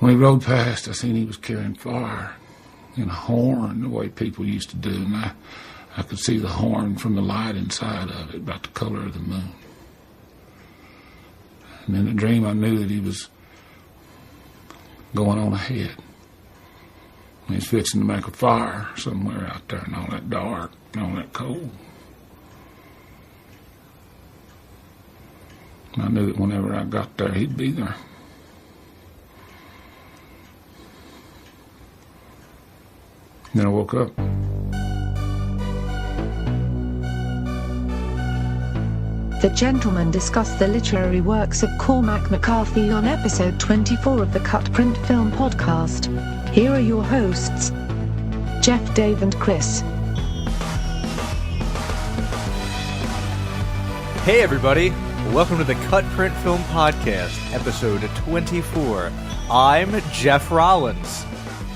When he rode past, I seen he was carrying fire in a horn, the way people used to do, and I could see the horn from the light inside of it, about the color of the moon. And in the dream, I knew that he was going on ahead. He was fixing to make a fire somewhere out there in all that dark and all that cold. And I knew that whenever I got there, he'd be there. Then I woke up. The gentlemen discussed the literary works of Cormac McCarthy on episode 24 of the CutPrintFilm podcast. Here are your hosts, Jeff, Dave, and Chris. Hey everybody, welcome to the CutPrintFilm podcast, episode 24. I'm Jeff Rollins.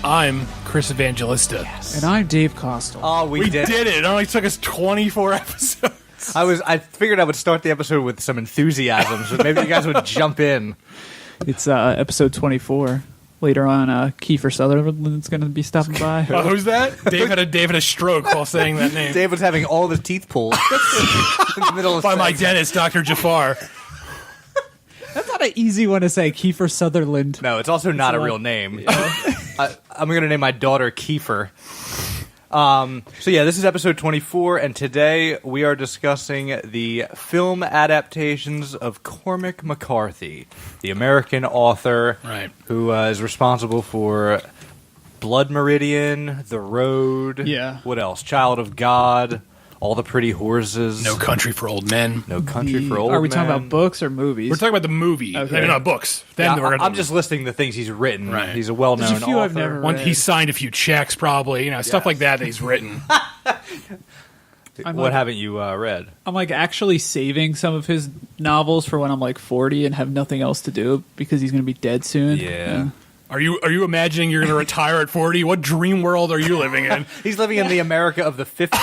I'm Chris Evangelista. Yes. And I'm Dave Costal. Oh, we did it. It only took us 24 episodes. I figured I would start the episode with some enthusiasm, so maybe you guys would jump in. It's episode 24. Later on, Kiefer Sutherland's going to be stopping by. Who's that? Dave had a stroke while saying that name. Dave was having all of his teeth pulled in the middle of by my dentist, Dr. Jafar. That's not an easy one to say, Kiefer Sutherland. No, it's also not a real name. Yeah. I'm going to name my daughter Kiefer. So yeah, this is episode 24, and today we are discussing the film adaptations of Cormac McCarthy, the American author who is responsible for Blood Meridian, The Road, what else? Child of God, All the Pretty Horses, No Country for Old Men. No Country for Old Men. Are we talking about books or movies? We're talking about the movie. Okay. Maybe not books. I'm just listing the things he's written. Right. He's a well-known There's a few author. I've never read. He signed a few checks, probably. Stuff like that he's written. What haven't you read? I'm like actually saving some of his novels for when I'm like 40 and have nothing else to do because he's going to be dead soon. Yeah. Are you imagining you're going to retire at 40? What dream world are you living in? He's living in the America of the 50s.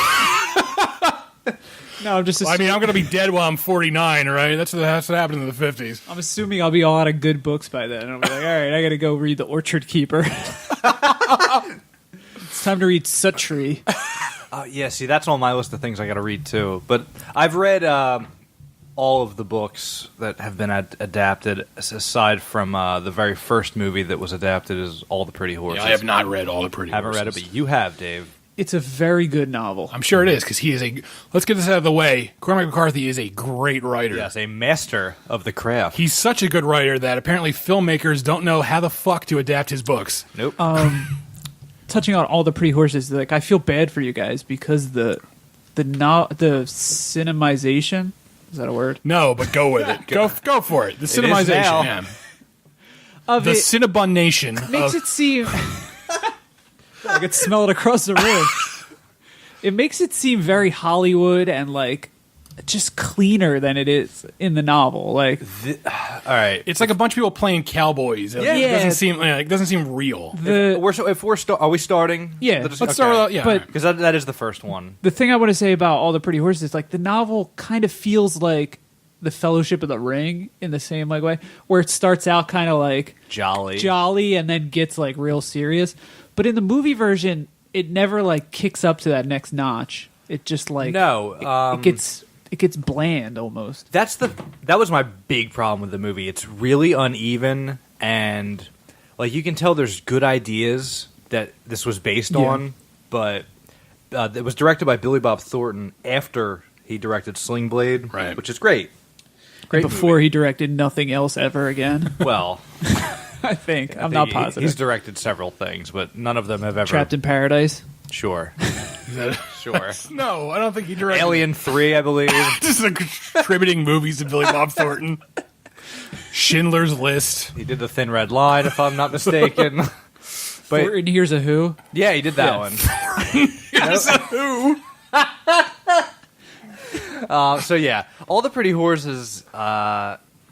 No, I'm just. I'm going to be dead while I'm 49, right? That's what happened in the 50s. I'm assuming I'll be out of good books by then. I'll be like, all right, I got to go read The Orchard Keeper. It's time to read Suttree. Yeah, see, that's on my list of things I got to read too. But I've read all of the books that have been adapted, aside from the very first movie that was adapted, is All the Pretty Horses. Yeah, I have not read All the Pretty Horses. Haven't read it, but you have, Dave. It's a very good novel. I'm sure it is, because he is let's get this out of the way. Cormac McCarthy is a great writer. Yes, a master of the craft. He's such a good writer that apparently filmmakers don't know how the fuck to adapt his books. Nope. Touching on All the Pretty Horses, like I feel bad for you guys because the cinemization, is that a word? No, but go with it. Go for it. The cinemization, yeah. Of the it Cinnabonation makes it seem I could smell it across the room. It makes it seem very Hollywood and like just cleaner than it is in the novel. Like, all right, it's like a bunch of people playing cowboys. It doesn't seem real. Are we starting? Yeah, let's start. Yeah, but because that is the first one. The thing I want to say about All the Pretty Horses is like the novel kind of feels like the Fellowship of the Ring in the same like way, where it starts out kind of like jolly, and then gets like real serious. But in the movie version, it never like kicks up to that next notch. It just like it gets bland almost. That was my big problem with the movie. It's really uneven, and like you can tell there's good ideas that this was based on, but it was directed by Billy Bob Thornton after he directed Sling Blade, right? Which is great. Great before he directed nothing else ever again. Well, I think I'm not positive. He's directed several things, but none of them have ever. Trapped in Paradise. Sure. Sure. No, I don't think he directed Alien 3, I believe. Just like contributing movies to Billy Bob Thornton. Schindler's List. He did The Thin Red Line, if I'm not mistaken. But Thornton Hears a Who. Yeah, he did that one. Here's a Who. So yeah, All the Pretty Horses.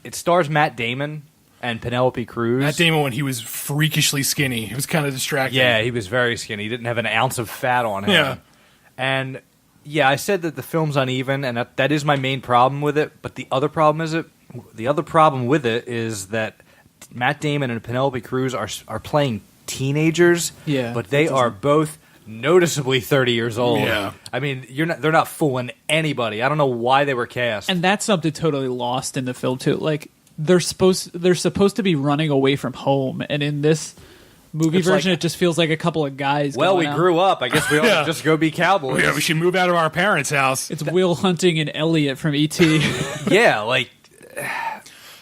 It stars Matt Damon and Penelope Cruz. Matt Damon when he was freakishly skinny. It was kind of distracting. Yeah, he was very skinny. He didn't have an ounce of fat on him. Yeah. And yeah, I said that the film's uneven, and that is my main problem with it. But the other problem with it is that Matt Damon and Penelope Cruz are playing teenagers. Yeah, but they are both noticeably 30 years old. Yeah. I mean, they're not fooling anybody. I don't know why they were cast. And that's something totally lost in the film too. Like they're supposed to be running away from home, and in this movie It's version, like- it just feels like a couple of guys. well, we going out. grew up. I guess we ought Yeah. to just go be cowboys. Yeah, we should move out of our parents' house. It's Will Hunting and Elliot from E.T. Yeah, like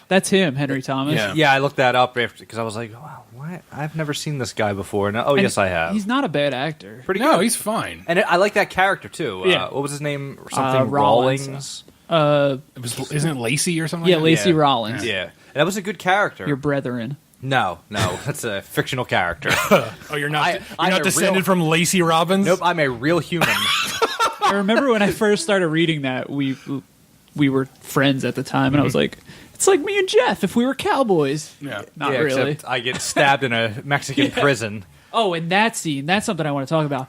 That's him, Henry Thomas. Yeah. yeah. I looked that up because I was like, wow, what? I've never seen this guy before. No, And yes, I have. He's not a bad actor. pretty No, good. he's fine. And I like that character too. Yeah. What was his name? Something Rollins. Rawlings. Isn't it Lacey or something? Yeah, like Lacey Yeah. Rollins. Yeah, and that was a good character. Your brethren. No, that's a fictional character. that? Oh, you're not. I'm you're a not descended real- from Lacey Robbins. Nope, I'm a real human. I remember when I first started reading that, we were friends at the time, and I was like, it's like me and Jeff if we were cowboys. Yeah. Not Yeah, really. except I get stabbed in a Mexican prison. Oh, and that scene, that's something I want to talk about.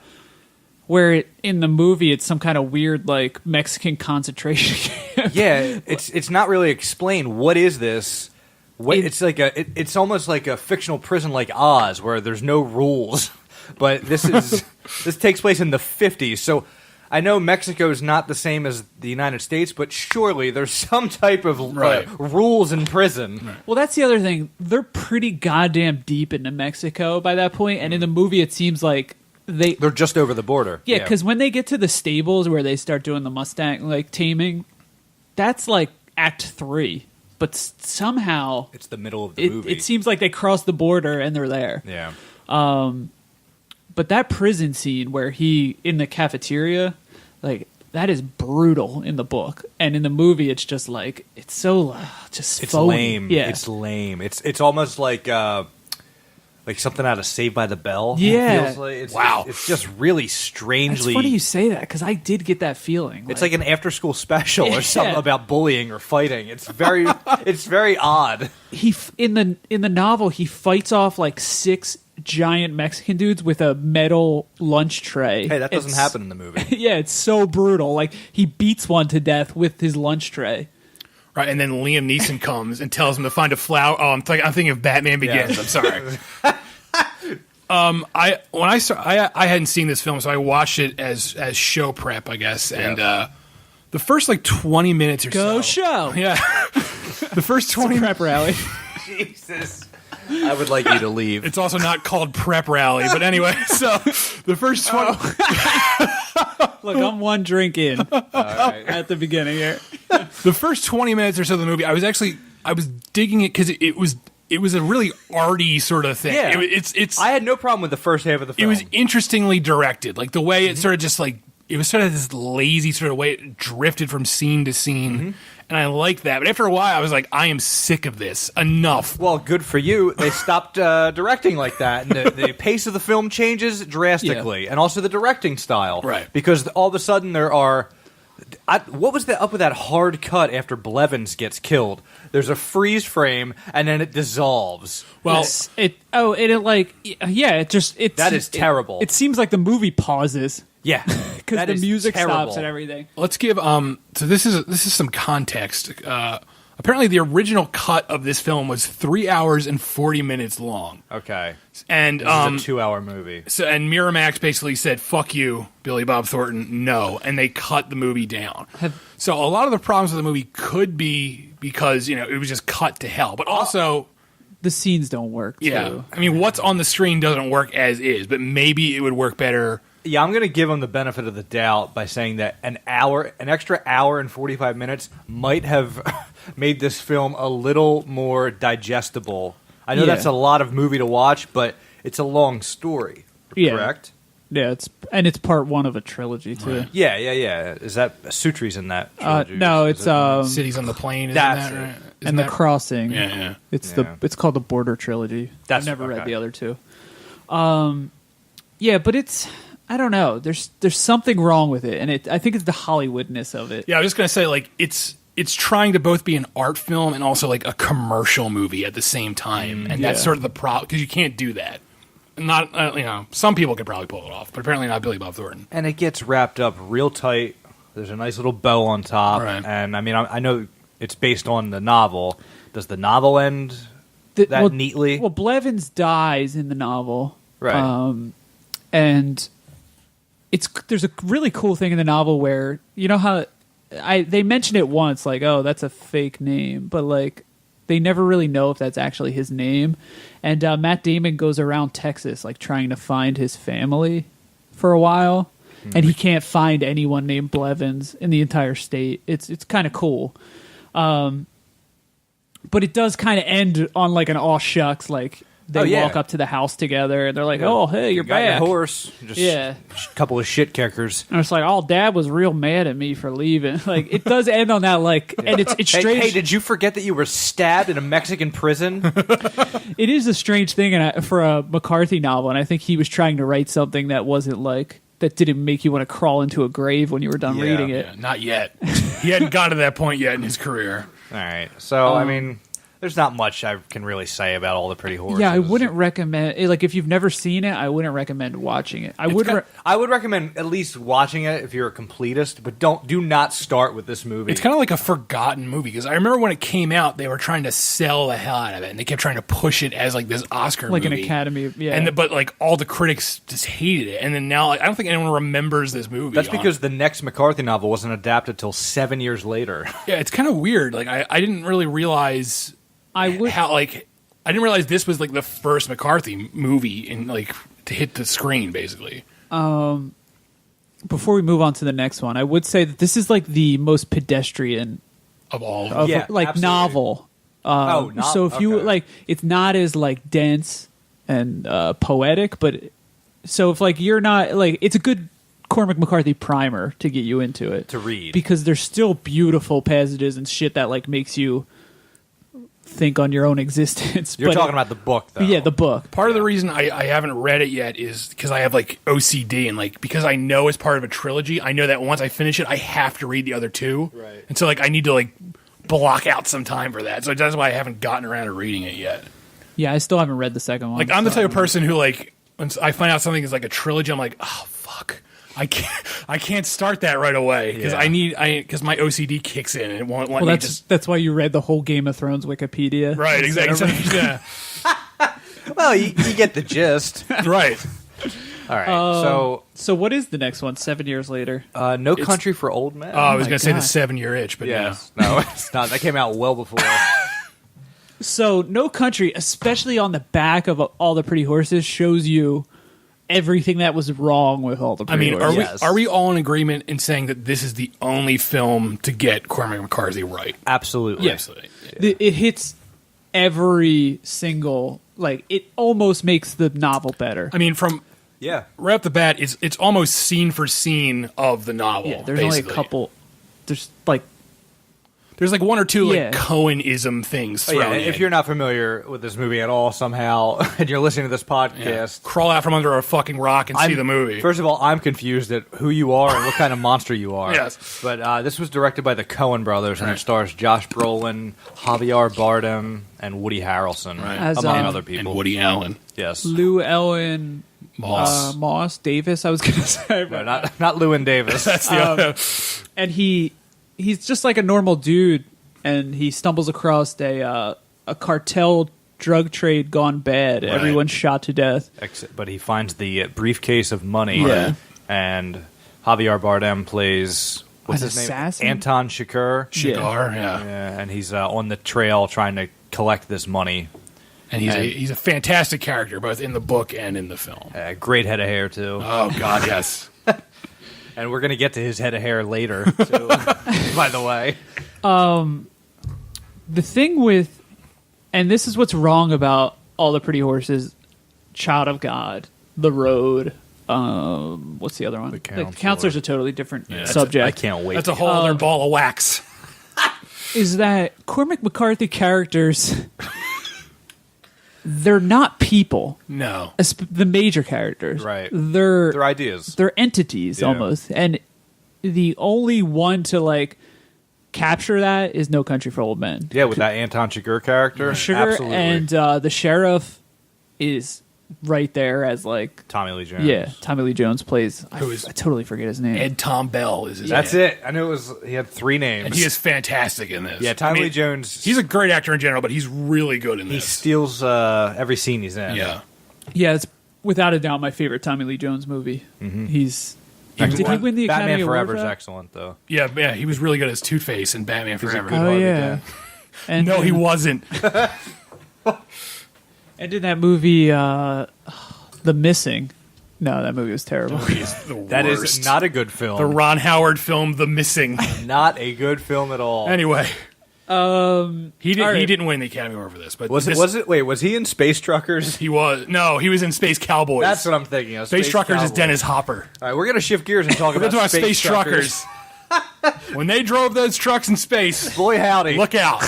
Where in the movie, it's some kind of weird, like, Mexican concentration camp. Yeah, it's not really explained. What is this? It's like it's almost like a fictional prison like Oz, where there's no rules. But this takes place in the 50s, so I know Mexico is not the same as the United States, but surely there's some type of Right. rules in prison. Right. Well, that's the other thing. They're pretty goddamn deep into Mexico by that point, and in the movie, it seems like They're just over the border. Yeah, because when they get to the stables where they start doing the Mustang like taming, that's like Act 3. But somehow it's the middle of the movie. It seems like they cross the border and they're there. Yeah. But that prison scene where he in the cafeteria, like that is brutal in the book, and in the movie, it's just like it's so just It's phony. lame. Yeah, It's lame. It's almost like something out of Saved by the Bell. Yeah. It feels like it's just really It's strangely. funny you say that because I did get that feeling. It's like an after-school special Yeah. or something about bullying or fighting. It's very, it's very odd. in the novel he fights off like 6 giant Mexican dudes with a metal lunch tray. Hey, that doesn't happen in the movie. Yeah, it's so brutal. Like he beats one to death with his lunch tray. Right, and then Liam Neeson comes and tells him to find a flower. Oh, I'm thinking of Batman Begins. Yeah. I'm sorry. I hadn't seen this film, so I watched it as show prep, I guess. And the first like 20 minutes or Go so. show. Yeah, the first 20 Prep rally. Jesus. I would like you to leave. It's also not called prep rally, but anyway. So the first 20. Look, I'm one drink in right. at the beginning here. The first 20 minutes or so of the movie, I was digging it because it was a really arty sort of thing. Yeah. It's I had no problem with the first half of the it film. was interestingly directed, like the way it sort of just like it was sort of this lazy sort of way it drifted from scene to scene, and I liked that. But after a while, I was like, I am sick of this. Enough. Well, good for you. They stopped directing like that, and the pace of the film changes drastically, and also the directing style. Right. Because all of a sudden there are. What was up with that hard cut after Blevins gets killed? There's a freeze frame, and then it dissolves. Well, It That is terrible. It seems like the movie pauses Yeah, because that the is music terrible. stops and everything. let's give so this is some context. Apparently, the original cut of this film was 3 hours and 40 minutes long, Okay, and this is a 2-hour movie. So, and Miramax basically said, "Fuck you, Billy Bob Thornton." No, and they cut the movie down. So a lot of the problems with the movie could be because it was just cut to hell, but also, The scenes don't work. yeah, too. I mean, what's on the screen doesn't work as is, but maybe it would work better. Yeah, I'm going to give them the benefit of the doubt by saying that an extra hour and 45 minutes might have made this film a little more digestible. I know Yeah. that's a lot of movie to watch, but it's a long story. Yeah. Correct? Yeah, it's part 1 of a trilogy too. Right. Yeah. Is that Sutri's in that trilogy? No, Is it's it- Cities on the Plain, isn't That's that it. right? Isn't and the that- Crossing. Yeah. It's Yeah. it's called the Border Trilogy. That's- I've never read okay. the other two. Yeah, but I don't know. There's something wrong with it, and I think it's the Hollywoodness of it. Yeah, I was just gonna say, like, it's trying to both be an art film and also like a commercial movie at the same time, and that's Yeah. sort of the problem because you can't do that. Not some people could probably pull it off, but apparently not Billy Bob Thornton. And it gets wrapped up real tight. There's a nice little bow on top. Right. And, I mean, I know it's based on the novel. Does the novel end neatly. Well, Blevins dies in the novel, Right. And there's a really cool thing in the novel where you know how they mention it once, like, oh, that's a fake name, but like they never really know if that's actually his name. And Matt Damon goes around Texas like trying to find his family for a while, and he can't find anyone named Blevins in the entire state. It's kind of cool. But it does kind of end on like an aw shucks, like they walk up to the house together and they're like, "Oh, hey, you're got back." your horse. Just a couple of shit kickers. And it's like, "Oh, Dad was real mad at me for leaving." Like it does end on that, like, and it's strange. Hey, did you forget that you were stabbed in a Mexican prison? It is a strange thing for a McCarthy novel, and I think he was trying to write something that wasn't like that didn't make you want to crawl into a grave when you were done reading it. Yeah, not yet. He hadn't got to that point yet in his career. All right. So, I mean, there's not much I can really say about All the Pretty Horses. Yeah, I wouldn't recommend like if you've never seen it, I wouldn't recommend watching it. I would recommend at least watching it if you're a completist, but do not start with this movie. It's kind of like a forgotten movie because I remember when it came out, they were trying to sell the hell out of it, and they kept trying to push it as like this Oscar like movie, an Academy, but like all the critics just hated it, and then now like, I don't think anyone remembers this movie. That's because the next McCarthy novel wasn't adapted till 7 years later. Yeah, it's kind of weird. Like I didn't really realize. I didn't realize this was like the first McCarthy movie in like to hit the screen, basically. Before we move on to the next one, I would say that this is like the most pedestrian of all, novel. So if you like, it's not as like dense and poetic, but so if like you're not like, it's a good Cormac McCarthy primer to get you into it to read because there's still beautiful passages and shit that like makes you think on your own existence. You're talking about the book, though. Yeah, the book. Part of the reason I haven't read it yet is because I have like OCD and like because I know it's part of a trilogy, I know that once I finish it, I have to read the other two. Right. And so like I need to like block out some time for that. So that's why I haven't gotten around to reading it yet. Yeah, I still haven't read the second one. Like I'm the type of person who like once I find out something is like a trilogy, I'm like, oh fuck. I can't start that right away because because my OCD kicks in and it won't let me that's why you read the whole Game of Thrones Wikipedia. Right, exactly. Yeah. Well, you get the gist. Right. All right. So what is the next one? 7 years later. No Country for Old Men. Oh, I was going to say the 7-year itch, but yes. No, it's not. That came out well before. So No Country, especially on the back of All the Pretty Horses, shows you everything that was wrong with All the Pretty Horses. Are we all in agreement in saying that this is the only film to get Cormac McCarthy right? Absolutely. Yes. It hits every single, like, it almost makes the novel better. I mean, right off the bat, it's almost scene for scene of the novel. Yeah, there's basically. only a couple. There's like one or two like Cohen-ism things thrown in. If you're not familiar with this movie at all somehow, and you're listening to this podcast, crawl out from under a fucking rock and see the movie. First of all, I'm confused at who you are and what kind of monster you are. Yes. But this was directed by the Coen brothers, and it stars Josh Brolin, Javier Bardem, and Woody Harrelson, among other people. And Woody Allen. Yes. Lou Ellen Moss. Davis, I was going to say. No, not Lewin Davis. That's the other. And he's just like a normal dude, and he stumbles across a cartel drug trade gone bad. Right. Everyone's shot to death. But he finds the briefcase of money, and Javier Bardem plays what's his assassin? name? Anton Chigurh. Yeah, and he's on the trail trying to collect this money. And he's a fantastic character, both in the book and in the film. Great head of hair too. Oh God, yes. And we're going to get to his head of hair later, too, by the way. The thing with, and this is what's wrong about All the Pretty Horses, Child of God, The Road, what's the other one? The Counselor's a totally different subject. I can't wait. That's a whole other ball of wax. Is that Cormac McCarthy characters, they're not people. No. The major characters. Right. They're ideas. They're entities almost. And the only one to like capture that is No Country for Old Men. Yeah, with that Anton Chigurh character. Absolutely. And the sheriff is right there as like Tommy Lee Jones. Yeah, Tommy Lee Jones plays. I Who is- totally forget his name. Ed Tom Bell is his That's name. it. I knew he had 3 names. And he is fantastic in this. Yeah, Tommy Lee Jones. He's a great actor in general, but he's really good in He this. steals every scene he's in. Yeah. Yeah, it's without a doubt my favorite Tommy Lee Jones movie. He's did he win the Batman Academy Forever Award is for that? excellent, though. Yeah, he was really good as Two-Face in Batman Forever. good- Oh Harvey yeah, Dent. and No, he wasn't. And in that movie, The Missing. No, that movie was terrible. He's the That worst. is not a good film. The Ron Howard film, The Missing. Not a good film at all. Anyway, he all right. didn't win the Academy Award for this, but Was it? Wait, was he in Space Truckers? He was. No, he was in Space Cowboys. That's what I'm thinking of. Space Truckers is Cowboys. Dennis Hopper. All right, we're gonna shift gears and talk We're about talking about Space Space Truckers. When they drove those trucks in space, Boy, howdy! look out.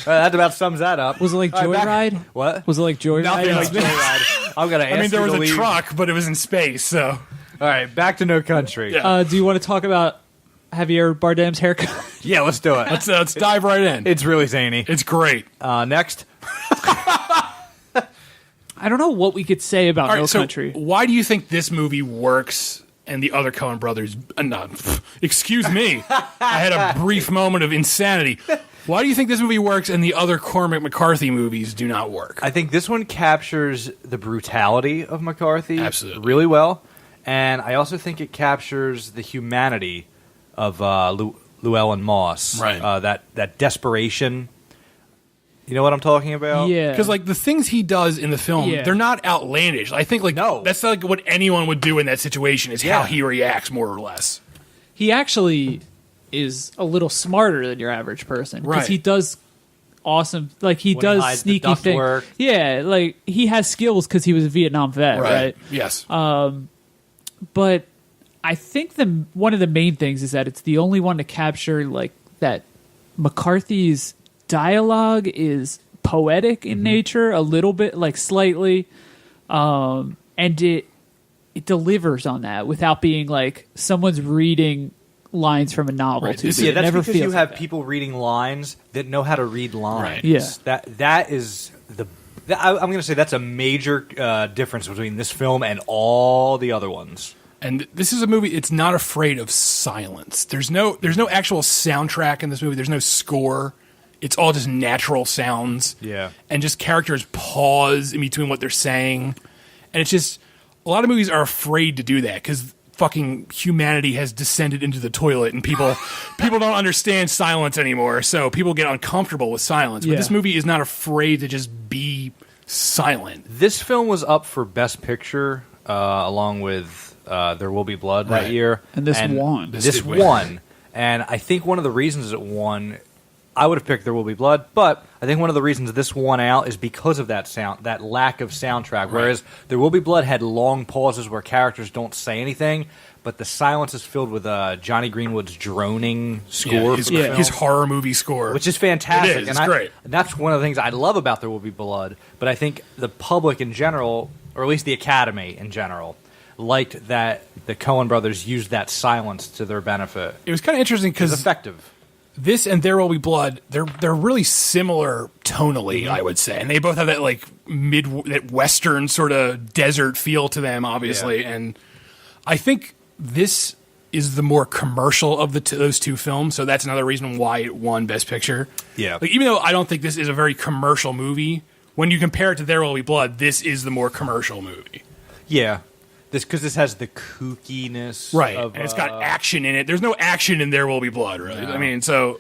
That about sums that up. Was it like All right, back- Joyride? What? Was it like Joyride? Nothing in like space? Joyride. I'm gonna. Ask I mean, there you was to a leave. truck, but it was in space, so. All right, back to No Country. Yeah. Do you want to talk about Javier Bardem's haircut? Yeah, let's do it. Let's dive right in. It's really zany. It's great. Next. I don't know what we could say about All right, No so Country. why do you think this movie works and the other Coen brothers... excuse me. I had a brief moment of insanity. Why do you think this movie works and the other Cormac McCarthy movies do not work? I think this one captures the brutality of McCarthy Absolutely. really well, and I also think it captures the humanity of Llewellyn Moss. Right. That desperation. You know what I'm talking about? Yeah. Because like the things he does in the film, Yeah. they're not outlandish. I think like No. that's like what anyone would do in that situation is Yeah. how he reacts more or less. He actually is a little smarter than your average person because Right. he does awesome, like he When he does hides the sneaky duct things. work. Yeah, like he has skills because he was a Vietnam vet, right? Yes. But I think one of the main things is that it's the only one to capture like that McCarthy's dialogue is poetic in nature, a little bit, like slightly, and it delivers on that without being like someone's reading lines from a novel Right. to This- me. Yeah, It that's never because feels you like have that. people reading lines that know how to read lines. Right. Yeah. That is I'm going to say that's a major difference between this film and all the other ones. And this is a movie. It's not afraid of silence. There's no actual soundtrack in this movie. There's no score. It's all just natural sounds. Yeah. And just characters pause in between what they're saying. And it's just a lot of movies are afraid to do that because fucking humanity has descended into the toilet and people don't understand silence anymore. So people get uncomfortable with silence. But Yeah. this movie is not afraid to just be silent. This film was up for Best Picture along with There Will Be Blood that Right. year. And this won. This This did win. won. And I think one of the reasons it won, I would have picked There Will Be Blood, but I think one of the reasons this won out is because of that lack of soundtrack. Whereas There Will Be Blood had long pauses where characters don't say anything, but the silence is filled with Johnny Greenwood's droning score his, for the film, his horror movie score. which is fantastic. It is. And It's great. That's one of the things I love about There Will Be Blood. But I think the public in general, or at least the Academy in general, liked that the Coen brothers used that silence to their benefit. It was kind of interesting It was because effective. this and There Will Be Blood, they're really similar tonally, Mm-hmm. I would say, and they both have that like that Western sort of desert feel to them, obviously. Yeah. And I think this is the more commercial of those two films, so that's another reason why it won Best Picture. Yeah. like even though I don't think this is a very commercial movie, when you compare it to There Will Be Blood, this is the more commercial movie, Yeah. Because this has the kookiness. right? Of, And it's got action in it. There's no action in There Will Be Blood, really. No. I mean, so.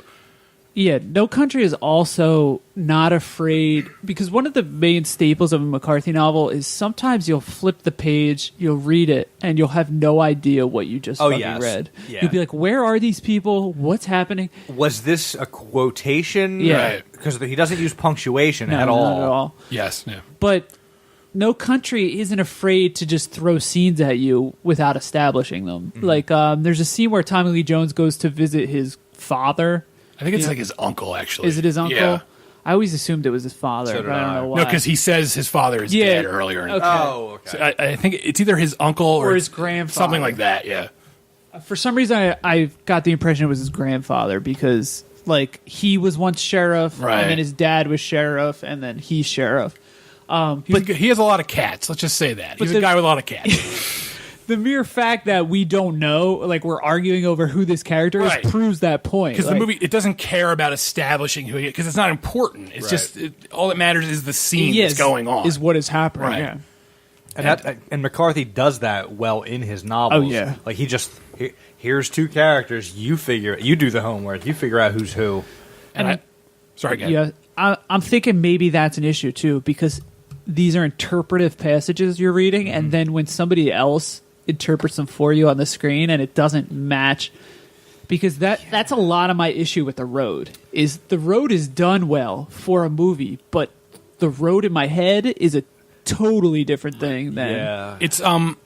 Yeah, No Country is also not afraid because one of the main staples of a McCarthy novel is sometimes you'll flip the page, you'll read it, and you'll have no idea what you just fucking yes. read. Yeah. You'll be like, "Where are these people? What's happening?" Was this a quotation? Yeah. Right. Because he doesn't use punctuation No, at not all. at all. Yes, yeah. But No Country isn't afraid to just throw scenes at you without establishing them. Mm-hmm. Like, there's a scene where Tommy Lee Jones goes to visit his father. I think it's Yeah. like his uncle, actually. Is it his uncle? Yeah. I always assumed it was his father, So but did I don't I. know why. No, because he says his father is Yeah. dead earlier. In Okay. Oh, okay. So I think it's either his uncle or his it's grandfather. something like that. Yeah, For some reason, I got the impression it was his grandfather because, like, he was once sheriff, Right. and then his dad was sheriff, and then he's sheriff. But he has a lot of cats. Let's just say that. He's a guy with a lot of cats. The mere fact that we don't know, like we're arguing over who this character is, proves that point. Because the movie, it doesn't care about establishing who he is, because it's not important. It's just, all that matters is the scene that's going on. Is what is happening, Right. yeah. And McCarthy does that well in his novels. Oh, yeah. Like, here's two characters, you do the homework, you figure out who's who. Sorry, again. Yeah, I'm thinking maybe that's an issue, too, because these are interpretive passages you're reading, and then when somebody else interprets them for you on the screen and it doesn't match, because that's a lot of my issue with The Road. Is The Road is done well for a movie, but The Road in my head is a totally different thing than It's Cormac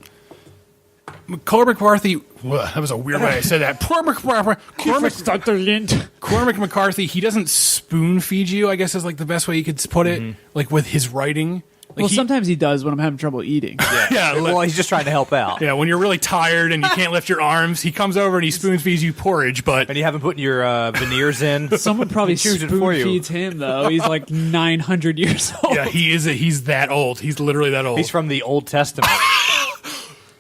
McCarthy. That was a weird way I said that. Cormac McCarthy. He doesn't spoon feed you, I guess is like the best way you could put it. Like with his writing. Like sometimes he does when I'm having trouble eating. Well, he's just trying to help out. Yeah, when you're really tired and you can't lift your arms, he comes over and he spoon feeds you porridge. And you haven't put your veneers in. Someone probably spoon feeds him though. He's like 900 years old. Yeah, he's that old. He's literally that old. He's from the Old Testament.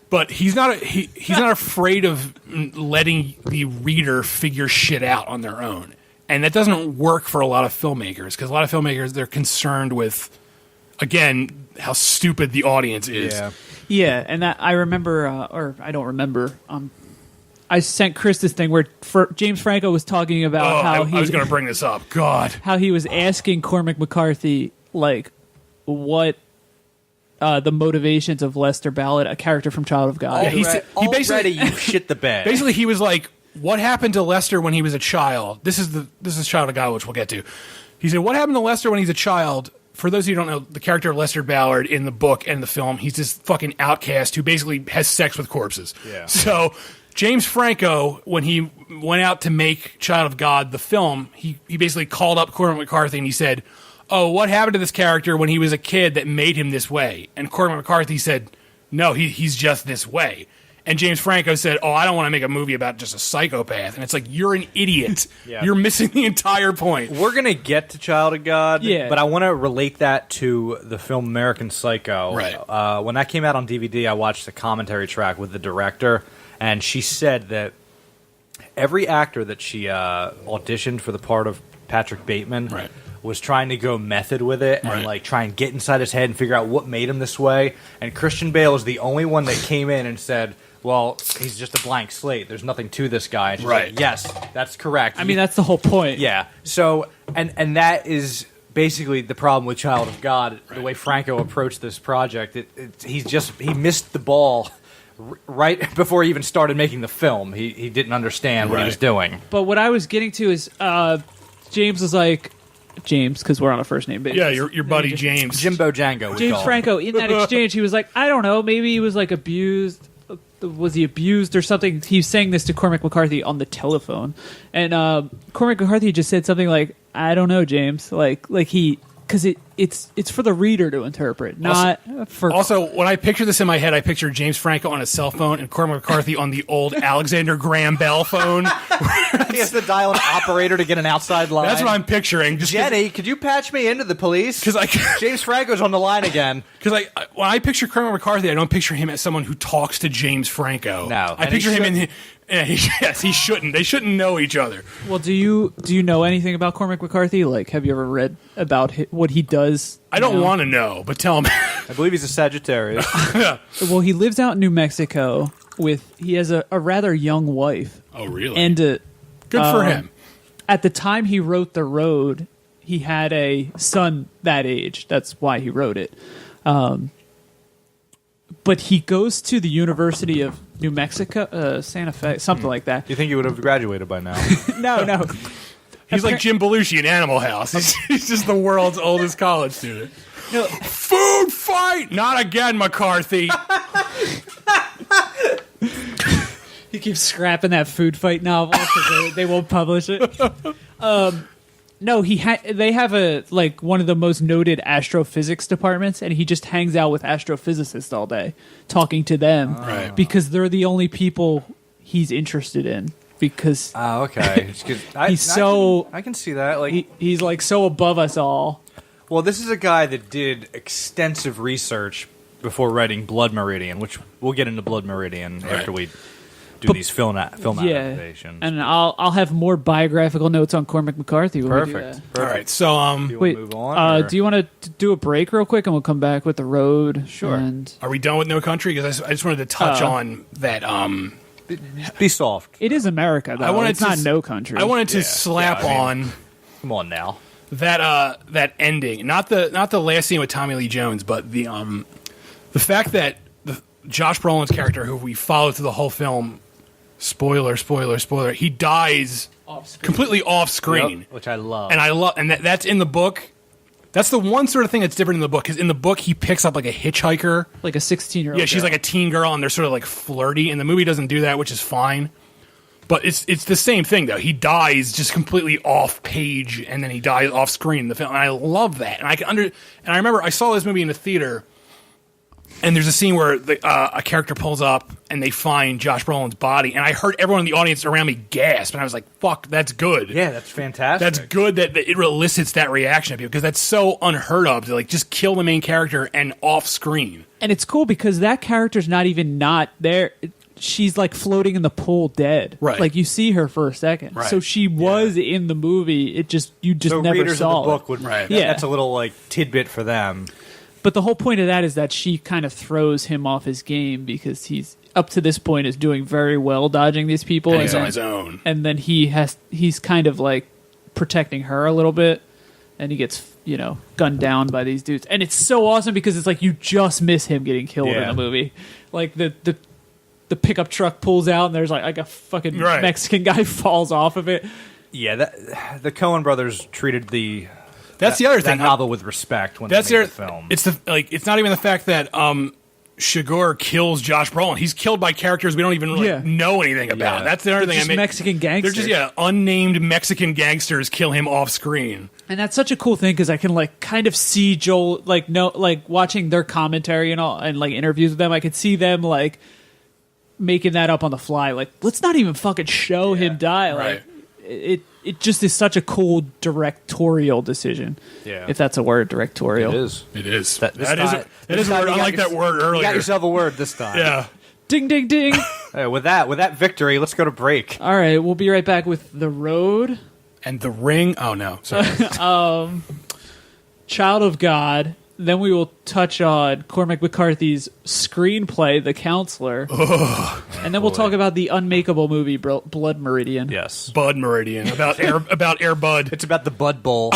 But he's not afraid of letting the reader figure shit out on their own, and that doesn't work for a lot of filmmakers, because a lot of filmmakers, they're concerned with, again, how stupid the audience is. Yeah, and that I remember, or I don't remember. I sent Chris this thing where James Franco was talking about how I was going to bring this up. God, how he was asking Cormac McCarthy like what the motivations of Lester Ballard, a character from Child of God. He basically you shit the bed. Basically, he was like, "What happened to Lester when he was a child?" This is Child of God, which we'll get to. He said, "What happened to Lester when he's a child?" For those of you who don't know, the character of Lester Ballard in the book and the film, he's this fucking outcast who basically has sex with corpses. Yeah. So James Franco, when he went out to make Child of God, the film, he basically called up Cormac McCarthy and he said, "Oh, what happened to this character when he was a kid that made him this way?" And Cormac McCarthy said, "No, he's just this way." And James Franco said, "Oh, I don't want to make a movie about just a psychopath." And it's like, you're an idiot. You're missing the entire point. We're going to get to Child of God, Yeah. but I want to relate that to the film American Psycho. Right. When that came out on DVD, I watched the commentary track with the director, and she said that every actor that she auditioned for the part of Patrick Bateman was trying to go method with it and like try and get inside his head and figure out what made him this way. And Christian Bale is the only one that came in and said, "Well, he's just a blank slate. There's nothing to this guy." And she's like, "Yes, that's correct." I mean, that's the whole point. Yeah. So, and that is basically the problem with Child of God. The way Franco approached this project, he missed the ball right before he even started making the film. He didn't understand what he was doing. But what I was getting to is James was like, James, because we're on a first name basis. Yeah, your buddy James. Jimbo Django. James Franco, in that exchange, he was like, I don't know, maybe he was like abused. Was he abused or something? He was saying this to Cormac McCarthy on the telephone. And Cormac McCarthy just said something like, I don't know, James. Like he... Because it's for the reader to interpret, not for... Also, when I picture this in my head, I picture James Franco on a cell phone and Cormac McCarthy on the old Alexander Graham Bell phone. He has to dial an operator to get an outside line. That's what I'm picturing. Jenny, could you patch me into the police? Because James Franco's on the line again. Because when I picture Cormac McCarthy, I don't picture him as someone who talks to James Franco. No. I picture him in... Yes, he shouldn't. They shouldn't know each other. Well, do you know anything about Cormac McCarthy? Like, have you ever read about what he does? I don't want to know, but tell me. I believe he's a Sagittarius. Well, he lives out in New Mexico he has a rather young wife. Oh, really? And good for him. At the time he wrote The Road, he had a son that age. That's why he wrote it. But he goes to the University of New Mexico, Santa Fe, something like that. Do you think he would have graduated by now? No. He's like Jim Belushi in Animal House. He's just the world's oldest college student. No. Food fight! Not again, McCarthy. He keeps scrapping that food fight novel because they won't publish it. No, they have one of the most noted astrophysics departments, and he just hangs out with astrophysicists all day, talking to them, because they're the only people he's interested in. Because okay, I can see that. Like he's like so above us all. Well, this is a guy that did extensive research before writing Blood Meridian, which we'll get into Blood Meridian after we do these film adaptations. And I'll have more biographical notes on Cormac McCarthy when we do that. Perfect. All right, so Do you Wait, want to move on? do you want to do a break real quick and we'll come back with The Road? Sure. And are we done with No Country? Because I just wanted to touch on that. Be soft. it is America, though. I wanted it's to not No Country. I wanted to slap on Come on now. that ending, not the last scene with Tommy Lee Jones, but the fact that Josh Brolin's character, who we followed through the whole film, spoiler, he dies completely off screen, Yep, which I love. and that's in the book. That's the one sort of thing that's different in the book, because in the book he picks up like a hitchhiker, like a 16-year-old. yeah, she's like a teen girl, and they're sort of like flirty. And the movie doesn't do that, which is fine. But it's the same thing though. He dies just completely off page, and then he dies off screen in the film. And I love that. And and I remember I saw this movie in the theater, and there's a scene where a character pulls up and they find Josh Brolin's body, and I heard everyone in the audience around me gasp, and I was like, "Fuck, that's good." Yeah, that's fantastic. That's good that it elicits that reaction of people, because that's so unheard of to like just kill the main character and off screen. And it's cool because that character's not there. She's like floating in the pool dead. Right. Like you see her for a second. Right. So she was in the movie. You just so never readers saw of the book it. would. Right. Yeah. That's a little like tidbit for them. But the whole point of that is that she kind of throws him off his game because he's up to this point is doing very well dodging these people. And he's on then- his own. And then he's kind of like protecting her a little bit, and he gets gunned down by these dudes. And it's so awesome because it's like you just miss him getting killed in the movie. Like the pickup truck pulls out and there's like a fucking Mexican guy falls off of it. Yeah, the Coen brothers treated That's the other thing. that novel with respect when That's they made their the film. It's not even the fact that Chigurh kills Josh Brolin. He's killed by characters we don't even really know anything about. Yeah. That's the other thing. Just Mexican gangsters. They're just unnamed Mexican gangsters kill him off screen. And that's such a cool thing because I can like kind of see Joel watching their commentary and all and like interviews with them. I could see them like making that up on the fly. Like, let's not even fucking show him die. Like, it just is such a cool directorial decision. Yeah, if that's a word, directorial. It is. It is. That is a word. I like that word earlier. You got yourself a word this time. Yeah. Ding, ding, ding. Hey, with that victory, let's go to break. All right, we'll be right back with The Road. And The Ring. Oh, no. Sorry. Child of God. Then we will touch on Cormac McCarthy's screenplay, The Counselor. And then we'll talk about the unmakeable movie, Blood Meridian. Yes. Bud Meridian. About Air Bud. It's about the Bud Bowl.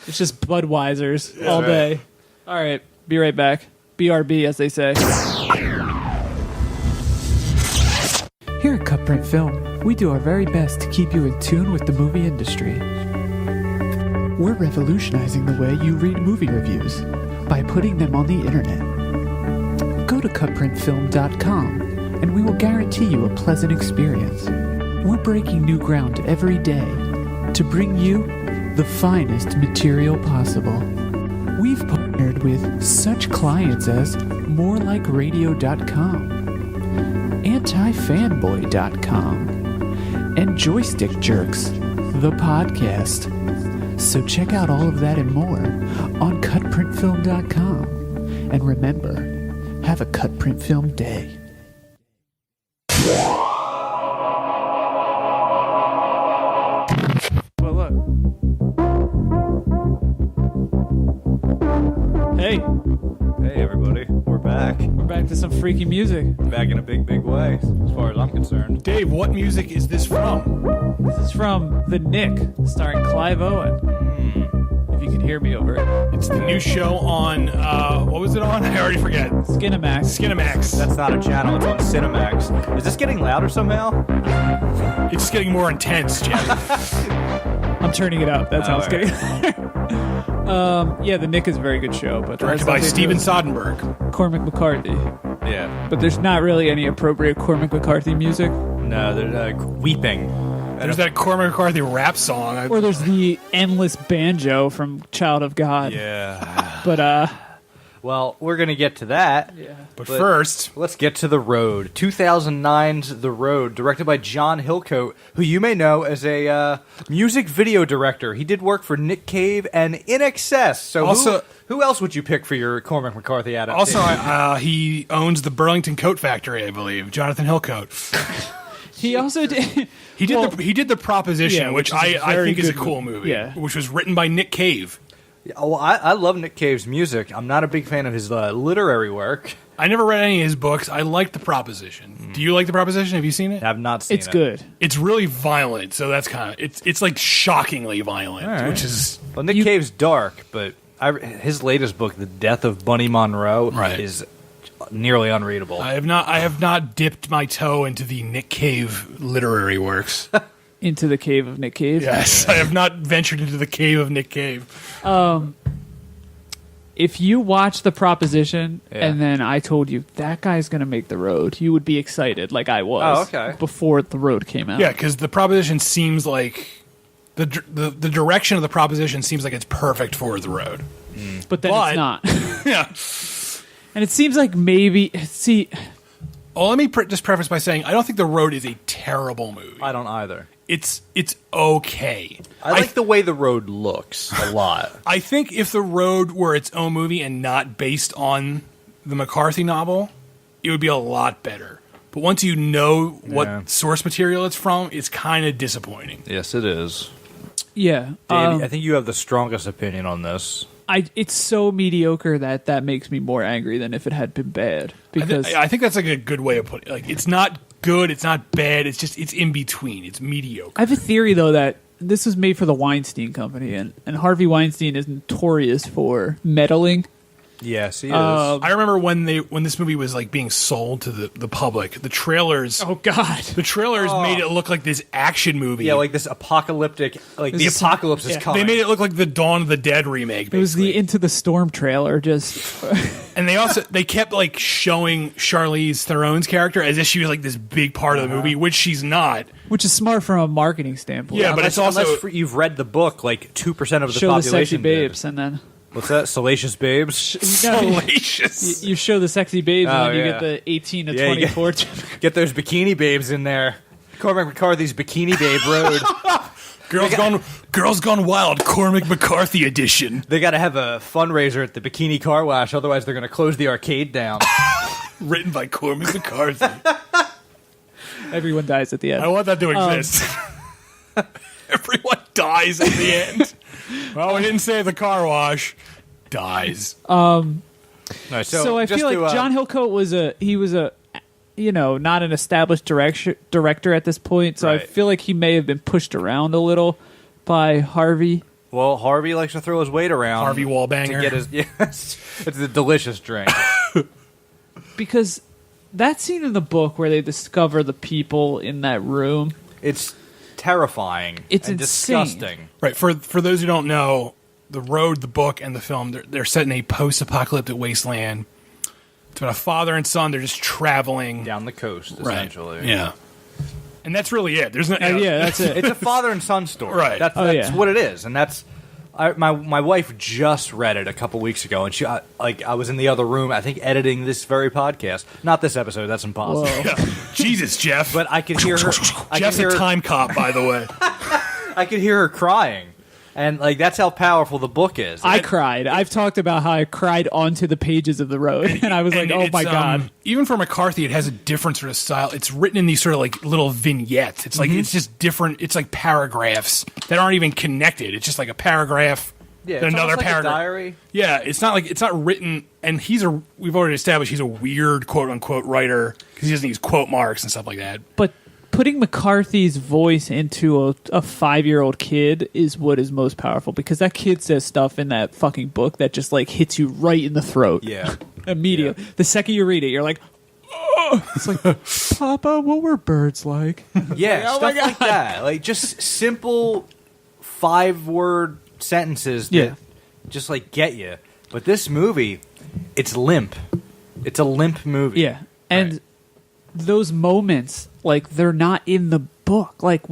It's just Budweisers all day. All right, be right back. BRB, as they say. Here at CutPrint Film, we do our very best to keep you in tune with the movie industry. We're revolutionizing the way you read movie reviews by putting them on the internet. Go to CutPrintFilm.com and we will guarantee you a pleasant experience. We're breaking new ground every day to bring you the finest material possible. We've partnered with such clients as MoreLikeRadio.com, AntiFanboy.com, and Joystick Jerks, the podcast. So check out all of that and more on CutPrintFilm.com. And remember, have a CutPrint Film day. Well, look. Hey. Hey, everybody. We're back. We're back to some freaky music. Back in a big, big way, as far as I'm concerned. Dave, what music is this from? This is from The Nick, starring Clive Owen. If you can hear me over it. It's the new show on, what was it on? I already forget. Skinamax. That's not a channel. It's on Cinemax. Is this getting louder somehow? It's just getting more intense, Jeff. I'm turning it up. That's how it's right. getting. Yeah, The Nick is a very good show. But Directed by Steven Soderbergh. Cormac McCarthy. Yeah. But there's not really any appropriate Cormac McCarthy music. No, they're weeping. There's that Cormac McCarthy rap song. Or there's the endless banjo from Child of God. Yeah. But Well, we're going to get to that. Yeah. But first, let's get to The Road. 2009's The Road, directed by John Hillcoat, who you may know as a music video director. He did work for Nick Cave and In Excess. So Also- who else would you pick for your Cormac McCarthy adaptation? also, he owns the Burlington Coat Factory, I believe. Jonathan Hillcoat. He also did. He did the Proposition, Yeah, which which is a I very think is a good cool movie. movie. Yeah. Which was written by Nick Cave. Well, I love Nick Cave's music. I'm not a big fan of his literary work. I never read any of his books. I like the Proposition. Do you like the Proposition? Have you seen it? I've not seen it. It's good. It's really violent, so that's kind of it's like shockingly violent, All right. which is Well, Nick Cave's dark, but his latest book, The Death of Bunny Monroe, Right. is nearly unreadable. I have not dipped my toe into the Nick Cave literary works. Into the cave of Nick Cave. Yes, I have not ventured into the cave of Nick Cave. If you watch The Proposition Yeah. and then I told you that guy's going to make The Road, you would be excited like I was Oh, okay. before The Road came out. Yeah, because the Proposition seems like the direction of the Proposition seems like it's perfect for the road. But then But- it's not. Yeah. And it seems like maybe... See, Well, let me just preface by saying I don't think the road is a terrible movie. I don't either. It's okay. I like the way The Road looks a lot. I think if the road were its own movie and not based on the McCarthy novel, it would be a lot better. But once you know what Yeah. source material it's from, it's kind of disappointing. Yes, it is. yeah. Dave, I think you have the strongest opinion on this. It's so mediocre that makes me more angry than if it had been bad. Because I think that's like a good way of putting it. Like, it's not good, it's not bad, it's in between. It's mediocre. I have a theory, though, that this was made for the Weinstein Company, and Harvey Weinstein is notorious for meddling. Yes, he is. I remember when this movie was like being sold to the public, the trailers Oh, God. the trailers made it look like this action movie. yeah, like this apocalyptic, like the This is- apocalypse is yeah. coming. they made it look like the Dawn of the Dead remake. It was the basically. Into the Storm trailer, just... And they kept like showing Charlize Theron's character as if she was like this big part of the movie, which she's not. Which is smart from a marketing standpoint. Yeah, but it's also you've read the book, like 2% of the show the population sexy did. babes, and then... What's that? Salacious babes? salacious. You show the sexy babes, and Oh, then you yeah. get the 18 to Yeah, you 24. Get those bikini babes in there. Cormac McCarthy's Bikini Babe Road. Girls Gone Wild, Cormac McCarthy edition. They got to have a fundraiser at the Bikini Car Wash, otherwise they're going to close the arcade down. Written by Cormac McCarthy. Everyone dies at the end. I want that to exist. Everyone dies at the end. Well, we didn't say the car wash. Dies. No, So I just feel like to, John Hillcoat was not an established director at this point. So I Right. feel like he may have been pushed around a little by Harvey. Well, Harvey likes to throw his weight around. Harvey Wallbanger. To get his, yes, it's a delicious drink. Because that scene in the book where they discover the people in that room, It's terrifying. It's and insane. disgusting. Right. For those who don't know, the road, the book, and the film, they're set in a post-apocalyptic wasteland. It's about a father and son. They're just traveling. Down the coast, Right. essentially. Yeah. And that's really it. There's no. yeah, that's it. It's a father and son story. Right. That's yeah. what it is, and that's. My wife just read it a couple weeks ago, and I was in the other room, I think, editing this very podcast. Not this episode. That's impossible. Whoa. Jesus, Jeff. But I could hear her. Jeff's a time cop, by the way. I could hear her crying, and like that's how powerful the book is. I cried. I've talked about how I cried onto the pages of the road, and I was like, And "Oh it's, my god!" Even for McCarthy, it has a different sort of style. It's written in these sort of like little vignettes. It's like it's just different. It's like paragraphs that aren't even connected. It's just like a paragraph. yeah, then it's another almost like a paragraph. diary. Yeah, it's not written. And we've already established he's a weird quote unquote writer because he doesn't use quote marks and stuff like that. But putting McCarthy's voice into a 5-year-old kid is what is most powerful, because that kid says stuff in that fucking book that just like hits you right in the throat. Yeah. Immediately. The second you read it, you're like, oh! It's like, Papa, what were birds like? Yeah, Oh stuff my like God. that. Like just simple 5-word sentences that Yeah. just like get you. But this movie, it's limp. It's a limp movie. Yeah. And those moments, like, they're not in the book. Like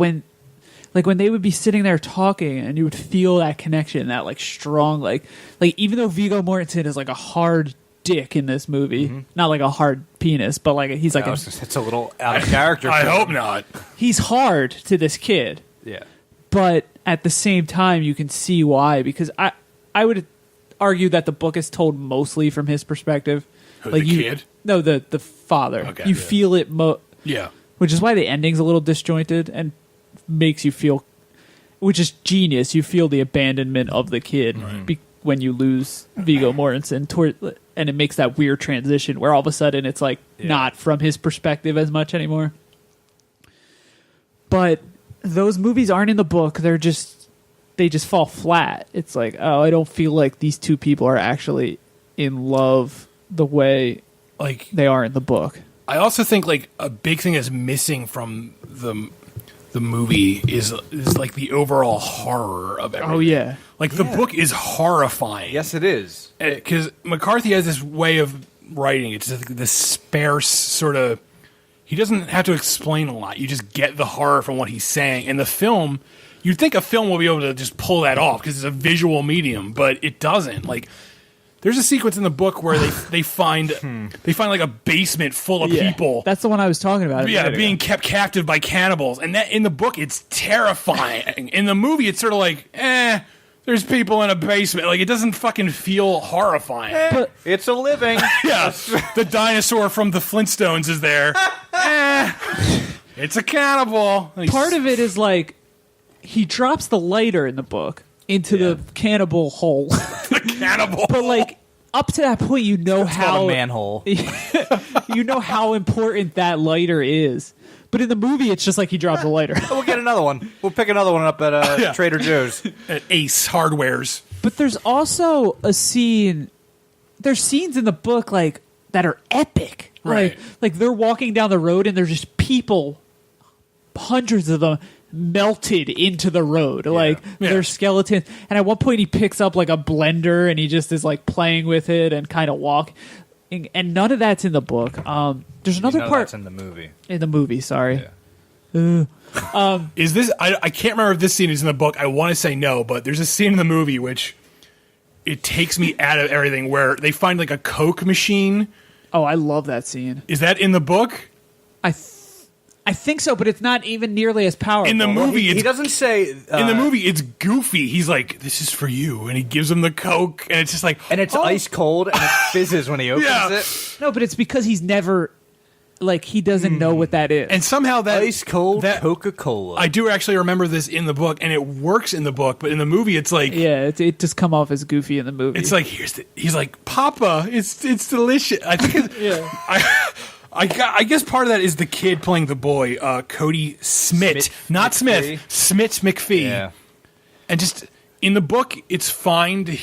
like when they would be sitting there talking, and you would feel that connection, that like strong, like even though Viggo Mortensen is like a hard dick in this movie, not like a hard penis, but like he's like it's a little out of character. I hope not. He's hard to this kid. Yeah. But at the same time, you can see why, because I would argue that the book is told mostly from his perspective. Who, like the kid? No, the father. Okay, you yeah. feel it Yeah. which is why the ending's a little disjointed and makes you feel, which is genius. You feel the abandonment of the kid when you lose Viggo Mortensen, and it makes that weird transition where all of a sudden it's like not from his perspective as much anymore. But those movies aren't in the book. They just fall flat. It's like, oh, I don't feel like these two people are actually in love the way Like they are in the book. I also think like a big thing that's missing from the movie is like the overall horror of everything. Oh yeah. Like the book is horrifying. Yes, it is. Because McCarthy has this way of writing. It's just like this sparse sort of. He doesn't have to explain a lot. You just get the horror from what he's saying. And the film, you'd think a film will be able to just pull that off because it's a visual medium, but it doesn't. Like, there's a sequence in the book where they find like a basement full of people. That's the one I was talking about. Yeah, being kept captive by cannibals. And that in the book, it's terrifying. In the movie, it's sort of like, there's people in a basement. Like, it doesn't fucking feel horrifying. But It's a living. Yeah, the dinosaur from the Flintstones is there. It's a cannibal. Like, part of it is like he drops the lighter in the book into the cannibal hole. the cannibal. But like up to that point, you know It's called how a manhole. you know how important that lighter is. But in the movie, it's just like he drops a lighter. We'll get another one. We'll pick another one up at Trader Joe's. At Ace Hardwares. But there's also a scene. There's scenes in the book like that are epic. Right. Like they're walking down the road and there's just people, hundreds of them, melted into the road. Like they're skeletons. And at one point he picks up like a blender and he just is like playing with it and kind of walk. And none of that's in the book. There's another part that's in the movie. in the movie. Sorry. Is this? I can't remember if this scene is in the book. I want to say no, but there's a scene in the movie which it takes me out of everything where they find like a Coke machine. Oh, I love that scene. Is that in the book? I think so, but it's not even nearly as powerful. In the movie, He doesn't say. in the movie, it's goofy. He's like, "This is for you," and he gives him the Coke, and it's just like, And it's ice cold and it fizzes when he opens it. No, but it's because he's never, like, he doesn't know what that is. and somehow that Ice cold that Coca-Cola. I do actually remember this in the book, and it works in the book, but in the movie, it's like, yeah, it just come off as goofy in the movie. it's like he's like, "Papa, it's delicious." I think, I guess part of that is the kid playing the boy, Cody Smith, not McPhee. Smith, Smith McPhee. Yeah. And just in the book, it's fine to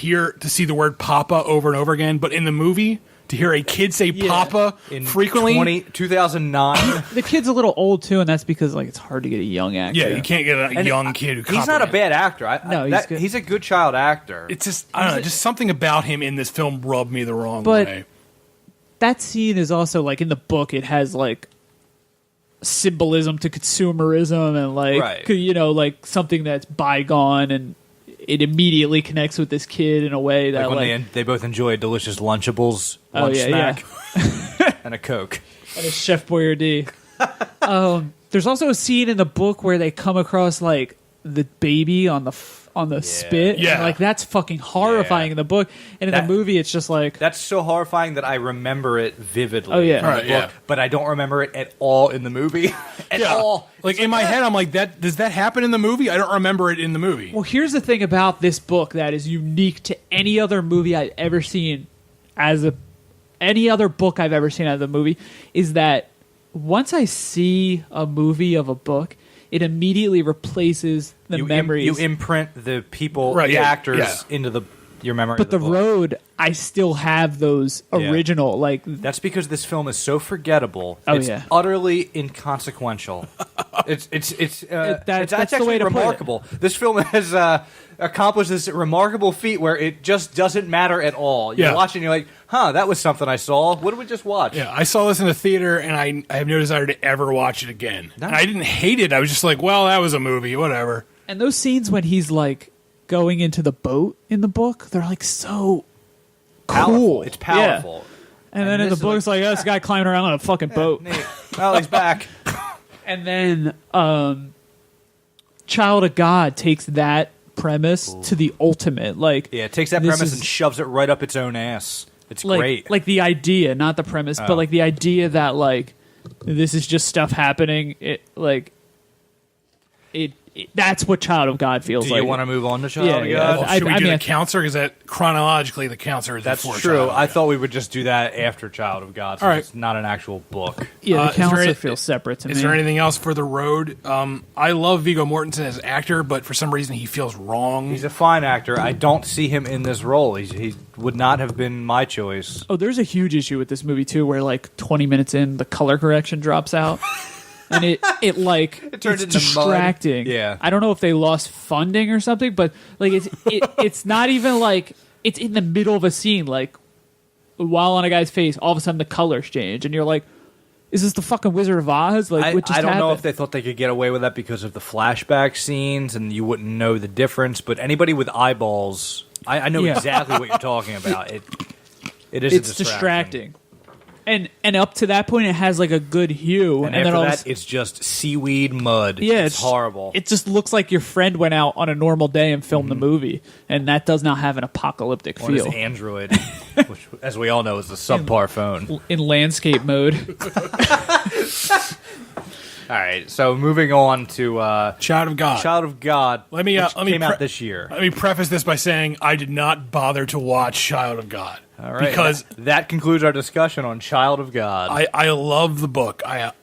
see the word "papa" over and over again, but in the movie, to hear a kid say "papa" In frequently, 2009. the kid's a little old too, and that's because like it's hard to get a young actor. yeah, you can't get a young kid who. He's not a bad actor. No, he's good. He's a good child actor. It's just I don't know, just something about him in this film rubbed me the wrong But- way. That scene is also like in the book. It has like symbolism to consumerism and like Right. you know, like something that's bygone, and it immediately connects with this kid in a way that like when they both enjoy a delicious Lunchables lunch snack and a Coke. and a Chef Boyardee. There's also a scene in the book where they come across like the baby on the spit. Yeah. And, like that's fucking horrifying Yeah. in the book, and in That- the movie it's just like That's so horrifying that I remember it vividly. Oh, yeah. from the Right, book, yeah. but I don't remember it at all in the movie. At all. Like in my head, I'm like, that does that happen in the movie? I don't remember it in the movie. Well, here's the thing about this book that is unique to any other movie I've ever seen any other book I've ever seen out of the movie is that once I see a movie of a book, it immediately replaces the memories. You imprint the people, Right, the yeah, actors yeah. into your memory. but of the book. road, I still have those Yeah. original That's because this film is so forgettable. Oh, It's yeah. utterly inconsequential. That's the actually way to put it. remarkable. This film has accomplished this remarkable feat where it just doesn't matter at all. You're watching, you're like, huh, that was something I saw. What did we just watch? Yeah, I saw this in the theater, and I have no desire to ever watch it again. No. And I didn't hate it. I was just like, well, that was a movie, whatever. And those scenes when he's like going into the boat in the book, they're like so cool. It's powerful. Yeah. And then in the book, it's like, oh, this guy climbing around on a fucking boat. Oh, he's back. And then Child of God takes that premise to the ultimate. Like, it takes that premise and shoves it right up its own ass. It's great. Like the idea, not the premise, but like the idea that like this is just stuff happening. That's what Child of God feels like. Do you want to move on to Child of God? Well, should we do the counselor? Because that chronologically, the counselor is that's before true. Child of God. I thought we would just do that after Child of God. So it's not an actual book. Yeah, the counselor feels separate to me. Is there anything else for the road? I love Viggo Mortensen as an actor, but for some reason he feels wrong. He's a fine actor. I don't see him in this role. He would not have been my choice. Oh, there's a huge issue with this movie too, where like 20 minutes in, the color correction drops out. And it turns into distracting. Mud. Yeah, I don't know if they lost funding or something, but like it's not even like it's in the middle of a scene, like while on a guy's face, all of a sudden the colors change, and you're like, "Is this the fucking Wizard of Oz?" Like, what just I don't happened? know if they thought they could get away with that because of the flashback scenes, and you wouldn't know the difference. But anybody with eyeballs, I know exactly what you're talking about. It's distracting. And up to that point, it has like a good hue, and then after all that, it's just seaweed mud. Yeah, it's horrible. It just looks like your friend went out on a normal day and filmed the movie, and that does not have an apocalyptic or feel. His Android, which, as we all know, is a subpar phone in landscape mode. All right, so moving on to Child of God. Child of God. Let me came out this year. Let me preface this by saying I did not bother to watch Child of God. All right, because that concludes our discussion on Child of God. I love the book. I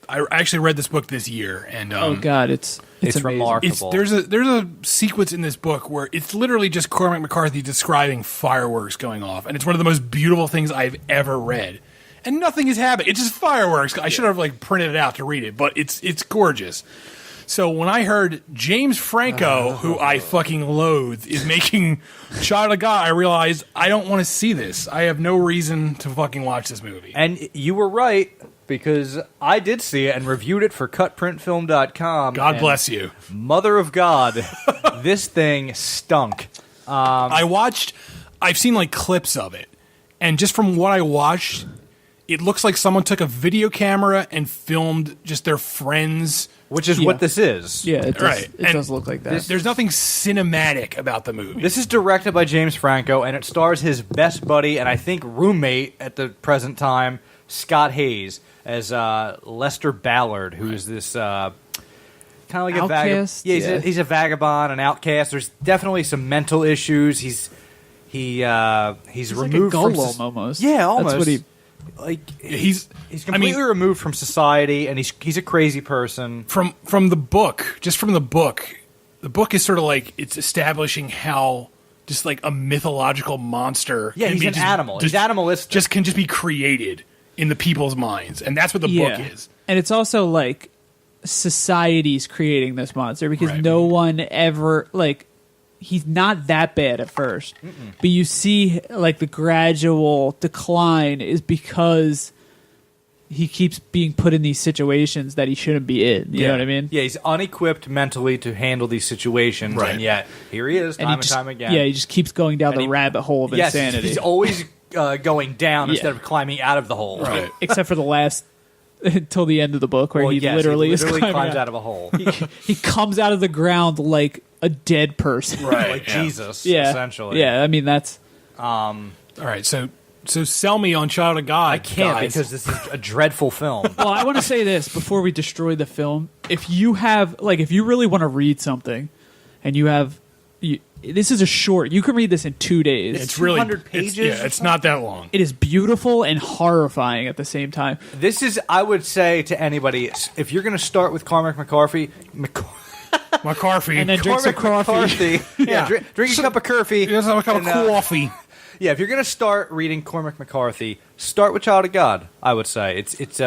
actually read this book this year, and oh god, it's remarkable. There's a sequence in this book where it's literally just Cormac McCarthy describing fireworks going off, and it's one of the most beautiful things I've ever read. And nothing is happening. It's just fireworks. I should have like printed it out to read it, but it's gorgeous. So when I heard James Franco, who I fucking loathe, is making Child of God, I realized I don't want to see this. I have no reason to fucking watch this movie. And you were right, because I did see it and reviewed it for CutPrintFilm.com. God bless you. Mother of God, this thing stunk. I've seen like clips of it, and just from what I watched, it looks like someone took a video camera and filmed just their friends. Which is what this is. Yeah, it does look like that. There's nothing cinematic about the movie. This is directed by James Franco, and it stars his best buddy and I think roommate at the present time, Scott Hayes, as Lester Ballard, who is this kind of like a vagabond. Yeah, he's a vagabond, an outcast. There's definitely some mental issues. He's removed like a from almost. Yeah, almost. That's what he. Like he's completely removed from society, and he's a crazy person. From the book, the book is sort of like it's establishing how just like a mythological monster. Yeah, he's an animal. He's animalistic. Can just be created in the people's minds, and that's what the book is. And it's also like society's creating this monster because no one ever like. He's not that bad at first, but you see like the gradual decline is because he keeps being put in these situations that he shouldn't be in. You know what I mean? Yeah, he's unequipped mentally to handle these situations, and yet here he is, time and time again. Yeah, he just keeps going down the rabbit hole of insanity. He's always going down instead of climbing out of the hole. Right. Except for the last until the end of the book where he literally climbs out of a hole. He comes out of the ground like a dead person. Right, like Jesus, essentially. Yeah, I mean, that's... all right, so sell me on Child of God. I can't, because this is a dreadful film. Well, I want to say this before we destroy the film. If you really want to read something, and you have... this is a short... You can read this in 2 days. It's really... 200 pages? It's not that long. It is beautiful and horrifying at the same time. This is, I would say to anybody, if you're going to start with Cormac McCarthy... McCarthy. And then drink some coffee. Drink a cup of coffee. Yes, have a cup of coffee. Yeah, if you're going to start reading Cormac McCarthy, start with Child of God, I would say. It's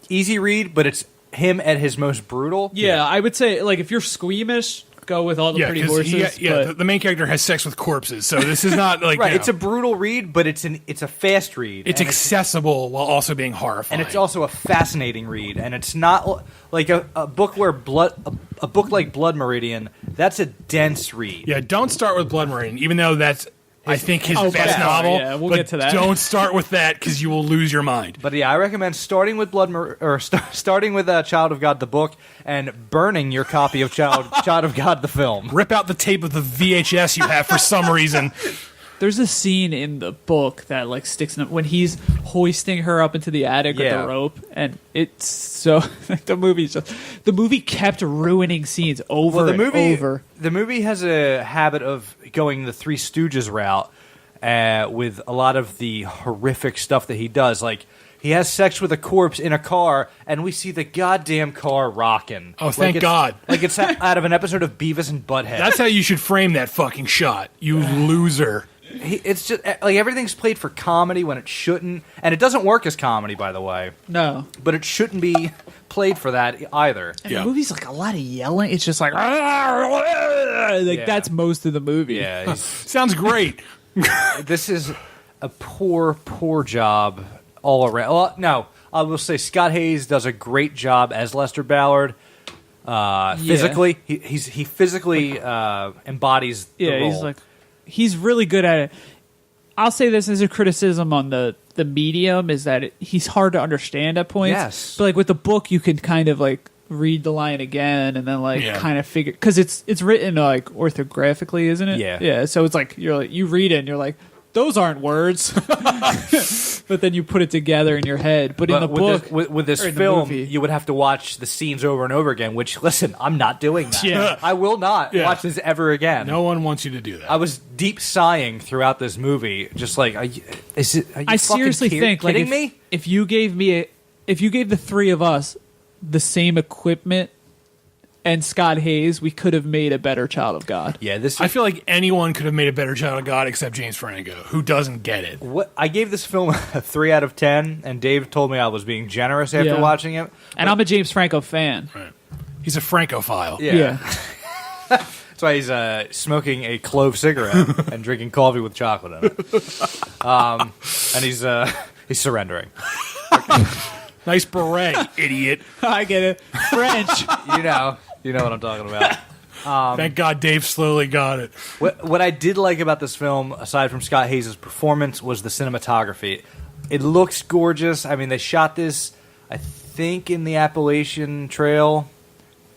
easy read, but it's him at his most brutal. Yeah, I would say, like, if you're squeamish, go with all the pretty 'cause horses. the main character has sex with corpses, so this is not like Right, it's a brutal read, but it's a fast read. it's accessible while also being horrifying. and it's also a fascinating read, and it's not like a book where a book like Blood Meridian. That's a dense read. Yeah, don't start with Blood Meridian, even though that's I think his best best novel. yeah, we'll but get to that. Don't start with that because you will lose your mind. But yeah, I recommend starting with starting with Child of God the book and burning your copy of Child of God the film. Rip out the tape of the VHS you have for some reason. There's a scene in the book that like sticks in when he's hoisting her up into the attic with the rope, and it's so the movie kept ruining scenes over and over. The movie has a habit of going the Three Stooges route with a lot of the horrific stuff that he does. Like he has sex with a corpse in a car, and we see the goddamn car rocking. Oh, thank God! Like it's out of an episode of Beavis and Butthead. That's how you should frame that fucking shot, you loser. It's just like everything's played for comedy when it shouldn't, and it doesn't work as comedy, by the way. No, but it shouldn't be played for that either. And the movie's like a lot of yelling. It's just like that's most of the movie. Yeah, sounds great. This is a poor job all around. Well, no, I will say Scott Hayes does a great job as Lester Ballard. Physically, he physically embodies the role. He's really good at it. I'll say this as a criticism on the medium is that he's hard to understand at points. Yes. But like with the book, you can kind of like read the line again and then kind of figure because it's written like orthographically, isn't it? Yeah. Yeah. So it's like you read it and you're like, those aren't words. But then you put it together in your head. But in the book, with this film, you would have to watch the scenes over and over again, which, listen, I'm not doing that. Yeah. I will not watch this ever again. No one wants you to do that. I was deep sighing throughout this movie, just like, are you I seriously think, kidding like, me? If you gave the three of us the same equipment and Scott Hayes, we could have made a better Child of God. Yeah, I feel like anyone could have made a better Child of God except James Franco, who doesn't get it. I gave this film a 3 out of 10, and Dave told me I was being generous after watching it. And I'm a James Franco fan. Right. He's a Francophile. Yeah. That's why he's smoking a clove cigarette and drinking coffee with chocolate in it. And he's surrendering. Nice beret, idiot. I get it. French. You know what I'm talking about. Thank God Dave slowly got it. What I did like about this film, aside from Scott Hayes' performance, was the cinematography. It looks gorgeous. I mean, they shot this, I think, in the Appalachian Trail,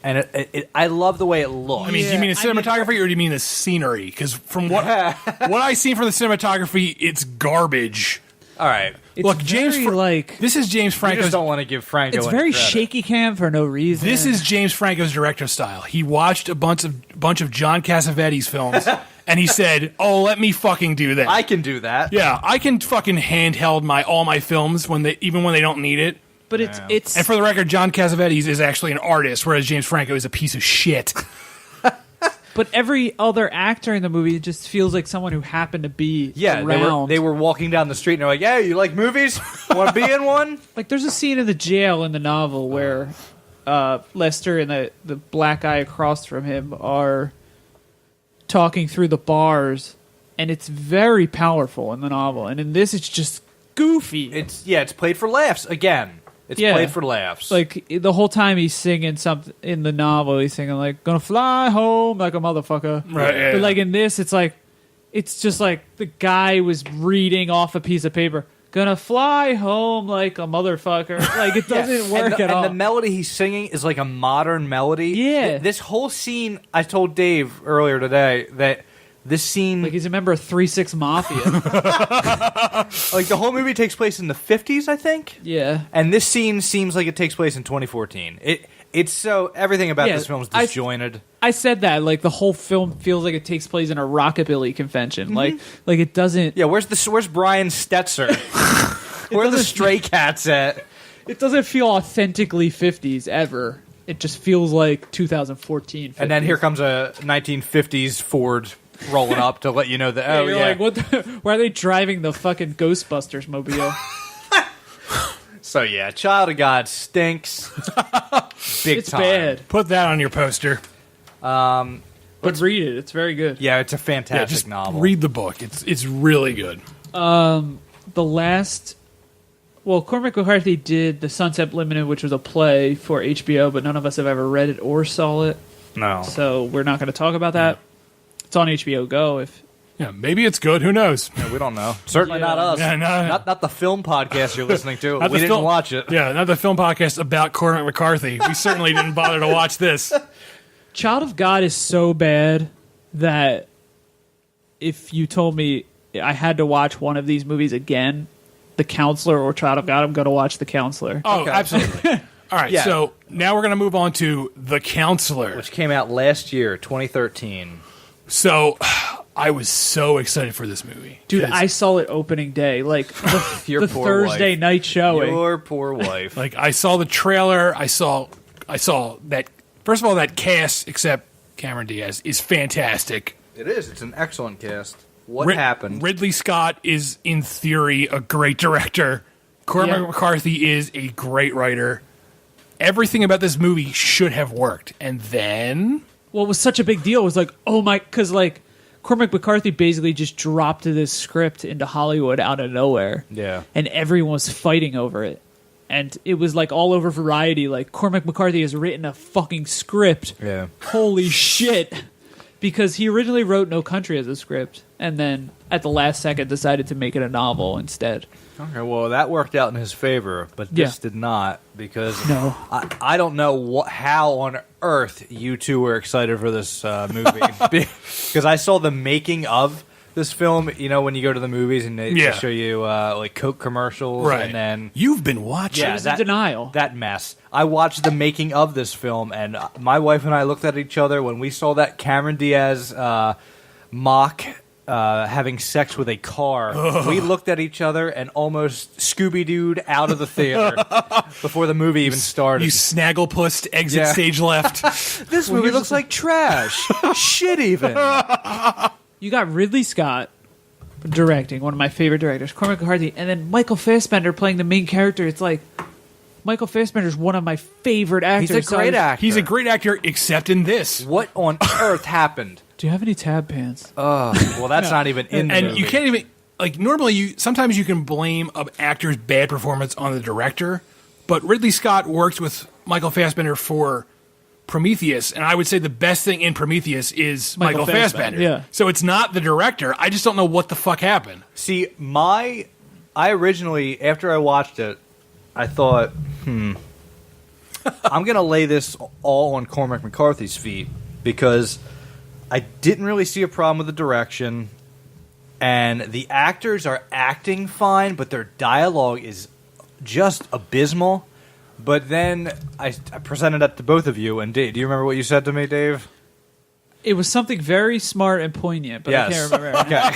and I love the way it looks. I mean, do you mean the cinematography or do you mean the scenery? Because from what I seen from the cinematography, it's garbage. All right. Look, this is James Franco's. You just don't want to give Franco. It's very credit. shaky cam for no reason. This is James Franco's director style. He watched a bunch of John Cassavetes films, and he said, "Oh, let me fucking do that. I can do that. Yeah, I can fucking handheld all my films even when they don't need it." But it's and for the record, John Cassavetes is actually an artist, whereas James Franco is a piece of shit. But every other actor in the movie just feels like someone who happened to be around. They were walking down the street and they're like, "Yeah, you like movies? Want to be in one?" Like there's a scene in the jail in the novel where Lester and the black guy across from him are talking through the bars, and it's very powerful in the novel. And in this, it's just goofy. It's played for laughs again. It's played for laughs. Like the whole time he's singing something in the novel, he's singing like "Gonna fly home like a motherfucker." Right. Yeah. But like in this, it's just like the guy was reading off a piece of paper. Gonna fly home like a motherfucker. Like it doesn't work at all. And the melody he's singing is like a modern melody. Yeah. This whole scene, I told Dave earlier today that this scene, like he's a member of 3-6 Mafia. like the whole movie takes place in the 50s, I think. Yeah. And this scene seems like it takes place in 2014. It's so everything about this film is disjointed. I said that like the whole film feels like it takes place in a rockabilly convention. Like it doesn't. Yeah, where's Brian Stetzer? Where are the Stray Cats at? It doesn't feel authentically 50s ever. It just feels like 2014. 50s. And then here comes a 1950s Ford rolling up to let you know that. Like, why are they driving the fucking Ghostbusters mobile? So yeah, Child of God stinks. Big It's time. bad. Put that on your poster. But read it. It's very good. Yeah, it's a fantastic Just novel. read the book. It's really good. The last... Well, Cormac McCarthy did The Sunset Limited, which was a play for HBO, but none of us have ever read it or saw it. No. So we're not going to talk about that. It's on HBO Go. If Yeah, maybe it's good. Who knows? Yeah, we don't know. Certainly Yeah. not us. Yeah, no. Not the film podcast you're listening to. Not We the didn't film- watch it. Yeah, not the film podcast about Cormac McCarthy. We certainly didn't bother to watch this. Child of God is so bad that if you told me I had to watch one of these movies again, The Counselor or Child of God, I'm going to watch The Counselor. Oh, Okay. absolutely. All right, Yeah. so now we're going to move on to The Counselor. Which came out last year, 2013. So I was so excited for this movie. Dude, 'Cause, I saw it opening day, like Your the poor Thursday wife. night showing. Your poor wife. like, I saw the trailer. I saw that. First of all, that cast, except Cameron Diaz, is fantastic. It is. It's an excellent cast. What happened? Ridley Scott is, in theory, a great director. Cormac Yeah. McCarthy is a great writer. Everything about this movie should have worked. And then... What was such a big deal was like, oh my, because like Cormac McCarthy basically just dropped this script into Hollywood out of nowhere. Yeah. And everyone was fighting over it. And it was like all over Variety, like Cormac McCarthy has written a fucking script. Yeah. Holy shit. Because he originally wrote No Country as a script, and then at the last second decided to make it a novel instead. Okay, well, that worked out in his favor, but this Yeah. did not, because No. I don't know how on earth you two were excited for this movie. Because I saw the making of this film, you know, when you go to the movies and they Yeah. show you like Coke commercials, Right. and then... You've been watching. Yeah, I was in denial. That mess. I watched the making of this film, and my wife and I looked at each other when we saw that Cameron Diaz mock having sex with a car. Ugh. We looked at each other and almost Scooby-Dooed out of the theater before the movie even started. You snagglepussed exit Yeah. stage left. This movie looks like trash. Shit even. You got Ridley Scott directing, one of my favorite directors, Cormac McCarthy, and then Michael Fassbender playing the main character. It's like, Michael Fassbender's one of my favorite actors. He's a great actor. He's a great actor, except in this. What on earth happened? Do you have any tab pants? Well, that's not even in the And movie. you can't even like normally sometimes you can blame an actor's bad performance on the director, but Ridley Scott worked with Michael Fassbender for Prometheus, and I would say the best thing in Prometheus is Michael Fassbender. yeah. So it's not the director. I just don't know what the fuck happened. See, I originally, after I watched it, I thought, I'm going to lay this all on Cormac McCarthy's feet, because I didn't really see a problem with the direction, and the actors are acting fine, but their dialogue is just abysmal. But then I presented that to both of you, and Dave, do you remember what you said to me, Dave? It was something very smart and poignant, but I can't remember. Okay.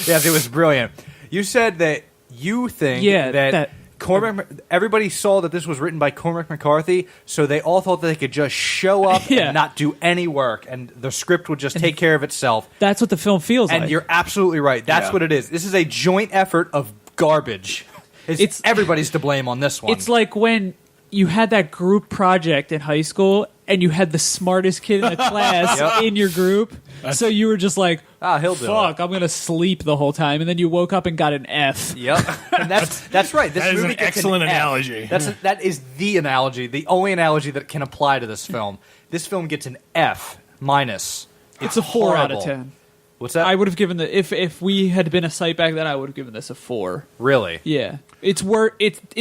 Yes, it was brilliant. You said that you think that Cormac, everybody saw that this was written by Cormac McCarthy, so they all thought that they could just show up and not do any work, and the script would just take care of itself. That's what the film feels like. And you're absolutely right. That's what it is. This is a joint effort of garbage. It's everybody's to blame on this one. It's like when you had that group project in high school and you had the smartest kid in the class in your group. So you were just like, he'll do fuck, I'm going to sleep the whole time. And then you woke up and got an F. Yep. And that's right. This That is movie an gets excellent F. analogy. That is the analogy, the only analogy that can apply to this film. This film gets an F minus. It's a 4 out of horrible. 10. What's that? I would have given if we had been a site back then, I would have given this a 4. Really? Yeah. It's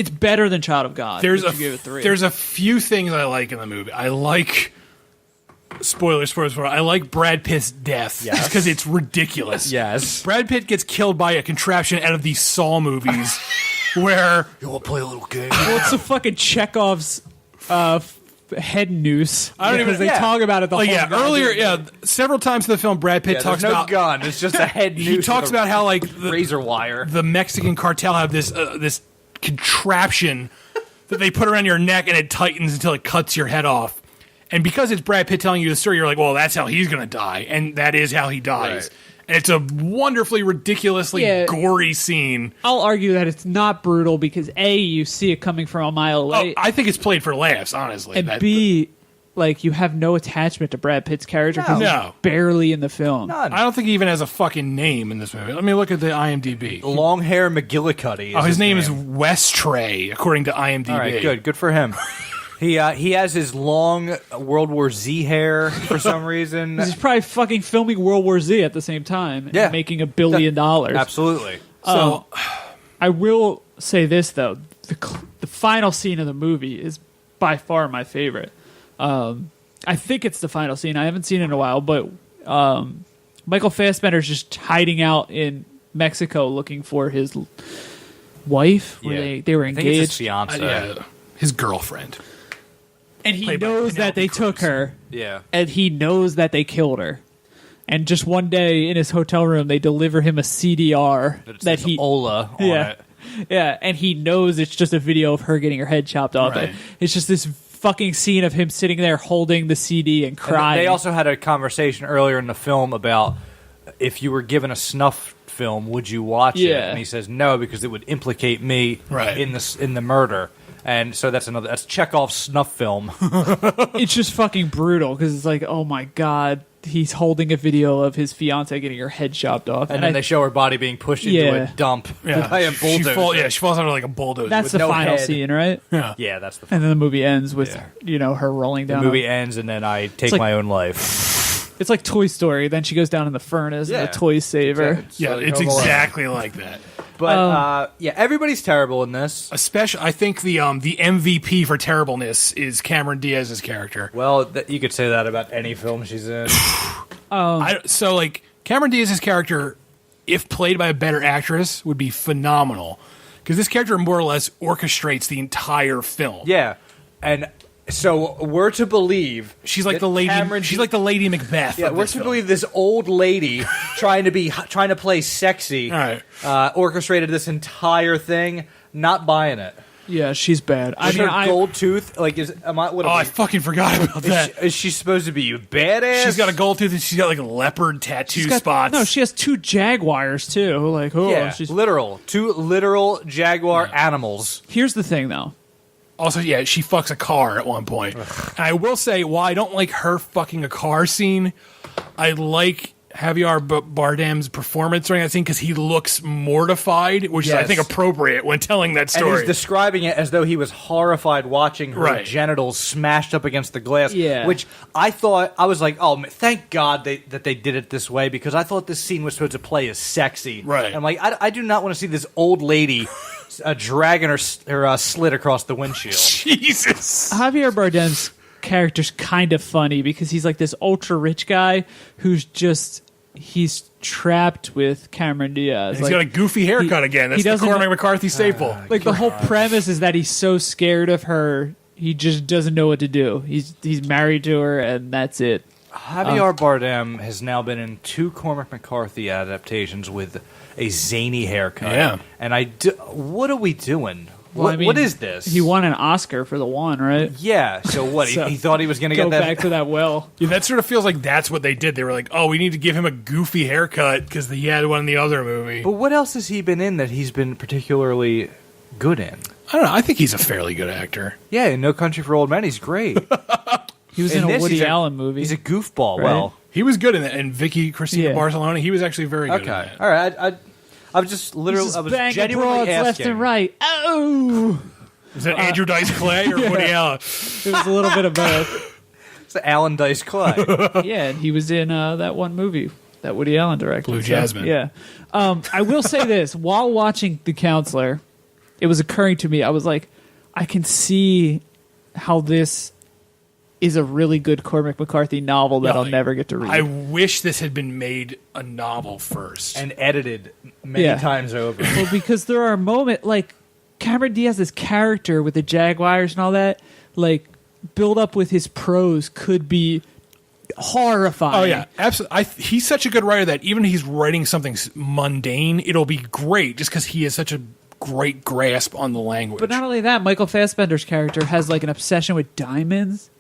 better than Child of God. There's which you gave it 3. there's a few things I like in the movie. I like spoilers. I like Brad Pitt's death. Yes. Because it's ridiculous. Yes. Brad Pitt gets killed by a contraption out of these Saw movies where You want to play a little game? Well, it's a fucking Chekhov's head noose. I don't even- because they yeah. talk about it the like, whole yeah, earlier, several times in the film, Brad Pitt talks there's no about gun. It's just a head noose. he talks with a about how like razor wire. the Mexican cartel have this contraption that they put around your neck and it tightens until it cuts your head off. And because it's Brad Pitt telling you the story, you're like, well, that's how he's going to die, and that is how he dies. Right. And it's a wonderfully, ridiculously gory scene. I'll argue that it's not brutal because A, you see it coming from a mile away. I think it's played for laughs, honestly. And B, like, you have no attachment to Brad Pitt's character because he's barely in the film. None. I don't think he even has a fucking name in this movie. Let me look at the IMDb. Long hair McGillicuddy. His name is Westray, according to IMDb. All right, good for him. He has his long World War Z hair for some reason. He's probably fucking filming World War Z at the same time and making $1 billion. Absolutely. So, I will say this, though. The final scene of the movie is by far my favorite. I think it's the final scene. I haven't seen it in a while, but Michael Fassbender's just hiding out in Mexico looking for his wife. They were engaged. I think it's his fiance. His girlfriend. And he knows that they took her. Yeah. And he knows that they killed her. And just one day in his hotel room, they deliver him a CDR that he Ola on it. Yeah, and he knows it's just a video of her getting her head chopped off. Right. It's just this fucking scene of him sitting there holding the CD and crying. And they also had a conversation earlier in the film about if you were given a snuff film, would you watch it? And he says no because it would implicate me in the murder. And so that's Chekhov's snuff film. It's just fucking brutal because it's like, oh my god, he's holding a video of his fiance getting her head chopped off, and then they show her body being pushed into a dump by a bulldozer. She falls under like a bulldozer. That's the final scene, right? Yeah, that's the. And then the movie ends with her rolling down. The movie ends, and then I take my own life. It's like Toy Story. Then she goes down in the furnace, and the toys save her. It's exactly like that. But everybody's terrible in this. Especially, I think the MVP for terribleness is Cameron Diaz's character. Well, you could say that about any film she's in. Cameron Diaz's character, if played by a better actress, would be phenomenal. Because this character more or less orchestrates the entire film. Yeah, and so we're to believe she's like the lady. She's like the Lady Macbeth. Yeah, we're to believe this old lady trying to play sexy. All right, orchestrated this entire thing. Not buying it. Yeah, she's bad. Her gold tooth, I fucking forgot about that. Is she supposed to be badass? She's got a gold tooth and she's got like leopard tattoo spots. No, she has 2 jaguars too. Like, she's two literal jaguar animals. Here's the thing, though. Also, she fucks a car at one point. And I will say, while I don't like her fucking a car scene, I like Javier Bardem's performance during that scene because he looks mortified, which is, I think, appropriate when telling that story. And he's describing it as though he was horrified watching her genitals smashed up against the glass, which I was like, oh, thank God that they did it this way because I thought this scene was supposed to play as sexy. Right. I'm like, I do not want to see this old lady dragging her slit across the windshield. Jesus. Javier Bardem's character's kind of funny because he's like this ultra rich guy who's he's trapped with Cameron Diaz. He's got a goofy haircut again. That's the Cormac McCarthy staple. The whole premise is that he's so scared of her, he just doesn't know what to do. He's married to her, and that's it. Javier Bardem has now been in 2 Cormac McCarthy adaptations with a zany haircut. Yeah. And what are we doing? Well, what is this? He won an Oscar for the one, right? Yeah. So what? He thought he was going to get that back to that well. Yeah, that sort of feels like that's what they did. They were like, "Oh, we need to give him a goofy haircut because he had one in the other movie." But what else has he been in that he's been particularly good in? I don't know. I think he's a fairly good actor. Yeah, in No Country for Old Men, he's great. He was in a Woody Allen movie. He's a goofball. Right? Well, he was good in that. And Vicky Cristina Barcelona, he was actually very good. Okay, in that. all right. I was just literally, I was genuinely asking. Left and right. Oh. Is that Andrew Dice Clay or Woody Allen? It was a little bit of both. It's the Alan Dice Clay. Yeah, and he was in that one movie that Woody Allen directed. Blue Jasmine. Yeah. I will say this. While watching The Counselor, it was occurring to me, I was like, I can see how this is a really good Cormac McCarthy novel that I'll never get to read. I wish this had been made a novel first. And edited many times over. Well, because there are moments, like, Cameron Diaz's character with the Jaguars and all that, like, build up with his prose could be horrifying. Oh, yeah. Absolutely. He's such a good writer that even if he's writing something mundane, it'll be great just because he has such a great grasp on the language. But not only that, Michael Fassbender's character has, like, an obsession with diamonds.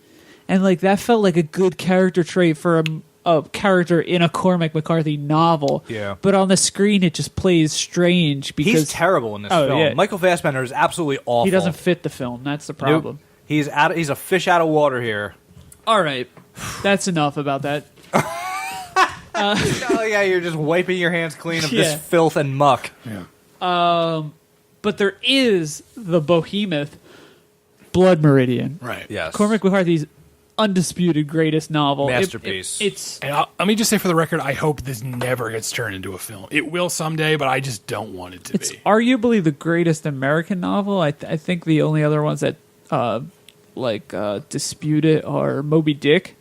And, like, that felt like a good character trait for a character in a Cormac McCarthy novel. Yeah. But on the screen, it just plays strange because He's terrible in this film. yeah. Michael Fassbender is absolutely awful. he doesn't fit the film. That's the problem. Nope. He's a fish out of water here. All right, that's enough about that. Oh yeah, you're just wiping your hands clean of Yeah. this filth and muck. Yeah. But there is the behemoth, Blood Meridian. Right. Yes. Cormac McCarthy's undisputed greatest novel. Masterpiece. It's And let me just say for the record, I hope this never gets turned into a film. It will someday, but I just don't want it to It's be. arguably the greatest American novel. I think the only other ones that dispute it are Moby Dick.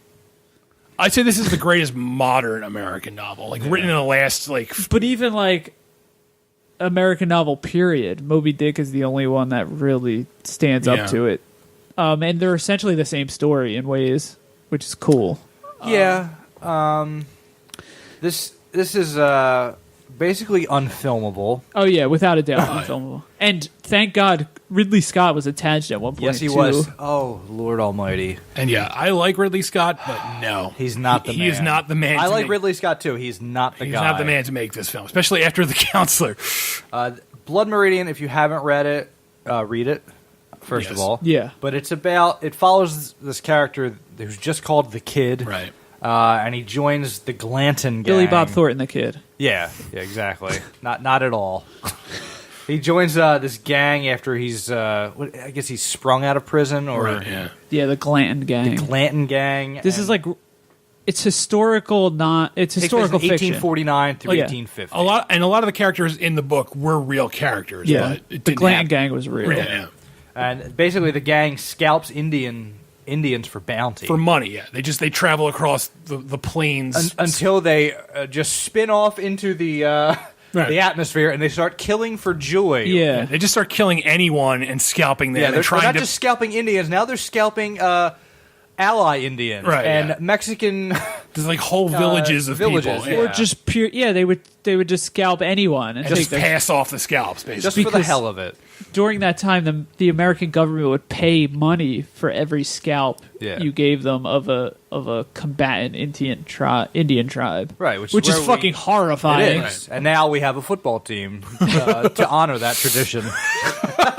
I'd say this is the greatest modern American novel, written in the last But even American novel period, Moby Dick is the only one that really stands Yeah. up to it. And they're essentially the same story in ways, which is cool. Yeah. This is basically unfilmable. Oh yeah, without a doubt, unfilmable. And thank God Ridley Scott was attached at one point. Yes, he too. was. Oh, Lord Almighty. And yeah, I like Ridley Scott, but no. He's not the man. He is not the man. I to like make- Ridley Scott too. He's not the He's guy. not the man to make this film, especially after The Counselor. Blood Meridian, if you haven't read it, read it, first of Yes. all. Yeah. But it follows this character who's just called the Kid. Right. And he joins the Glanton gang. Billy Bob Thornton, the kid. Yeah, exactly. not at all. He joins this gang after he's, I guess he's sprung out of prison, or Right, yeah. Yeah, the Glanton gang. Glanton gang. This is it's historical, it's historical Takes place in fiction. 1849 through Yeah. 1850. A lot of the characters in the book were real characters. Yeah, but it the didn't Glanton happen. gang was real. Yeah. And basically, the gang scalps Indians for bounty. For money, yeah. They travel across the plains Until they just spin off into the the atmosphere and they start killing for joy. Yeah. They just start killing anyone and scalping them. Yeah, and they're trying not to just scalping Indians. Now they're scalping ally Indians Right, and yeah. Mexican. there's whole villages of villages, people. yeah. Or just pure. Yeah, they would just scalp anyone and Just take their. pass off the scalps, basically. Just for the Because- hell of it. During that time, the American government would pay money for every scalp Yeah. you gave them of a combatant Indian tribe. Right, which Which is is where fucking It horrifying. is. And now we have a football team to honor that tradition.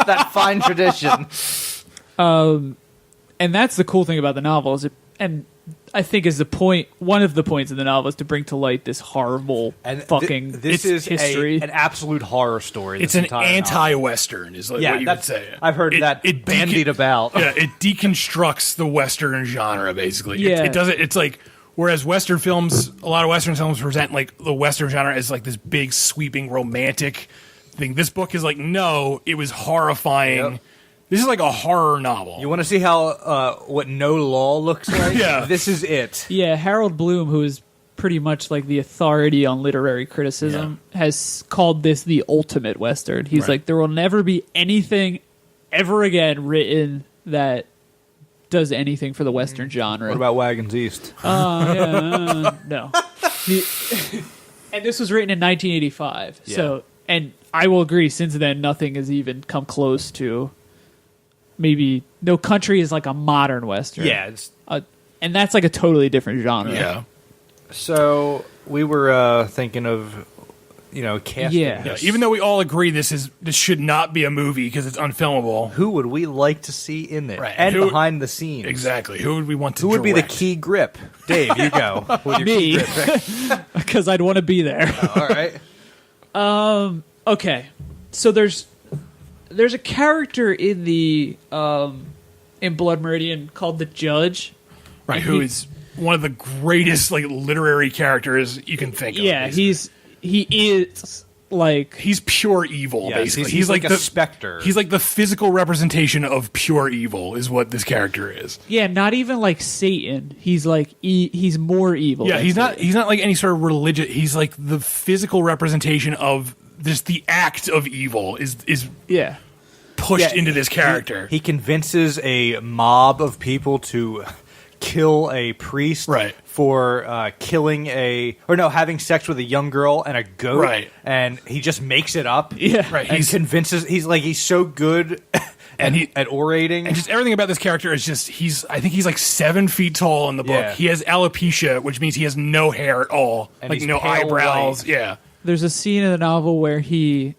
That fine tradition. And that's the cool thing about the novel and I think is one of the points of the novel is to bring to light this horrible And fucking this is history. an absolute horror story. It's this an entire novel. anti-Western, is what you would that's, say. I've heard that bandied about. Yeah, it deconstructs the Western genre, basically. Yeah. It doesn't. It's whereas Western films, a lot of Western films present the Western genre as this big sweeping romantic thing. This book is no, it was horrifying. Yep. This is a horror novel. You want to see how what no law looks like? Yeah. This is it. Yeah, Harold Bloom, who is pretty much the authority on literary criticism, has called this the ultimate Western. He's Right. there will never be anything ever again written that does anything for the Western genre. What about Wagons East? No. And this was written in 1985. Yeah. So, and I will agree, since then, nothing has even come close to. Maybe No Country is a modern Western. Yeah. It's, and that's a totally different genre. Yeah. so we were thinking of, casting. Yeah. this. Even though we all agree this should not be a movie because it's unfilmable. Who would we like to see in it? Right. And Who- behind the scenes. Exactly. Who would we want to Who would be the direct? key grip? Dave, you go. With your Me. key grip pick. Because I'd want to be there. All right. Okay, so there's a character in the in Blood Meridian called the Judge. Right, And who he- is one of the greatest literary characters you can think of. Yeah, basically. he is He's pure evil, Yes, basically. he's like a the specter. He's the physical representation of pure evil, is what this character is. yeah, not even like Satan. He's he's more evil. Yeah, than he's not. Satan. He's not like any sort of religious. He's the physical representation of just the act of evil is Yeah, pushed Yeah, into this character. He convinces a mob of people to kill a priest for having sex with a young girl and a goat, and he just makes it up, and convinces. He's so good at orating, and just everything about this character is just I think he's like 7 feet tall in the book. He has alopecia, which means he has no hair at all, and like no eyebrows. White. Yeah, there's a scene in the novel where he's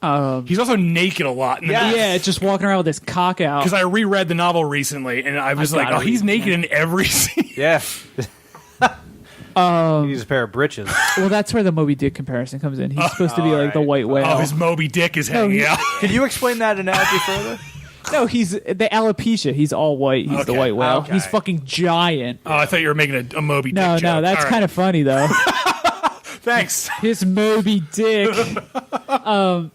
also naked a lot. Just walking around with his cock out. Because I reread the novel recently, and I was like, he's naked in every scene. Yeah. He needs a pair of breeches. Well, that's where the Moby Dick comparison comes in. He's supposed to be like the white whale. Oh, his Moby Dick is hanging out. Can you explain that analogy further? No, he's the alopecia. He's all white. He's the white whale. He's fucking giant. Oh, I thought you were making a Moby Dick joke. No, that's kind of funny, though. Thanks. His Moby Dick.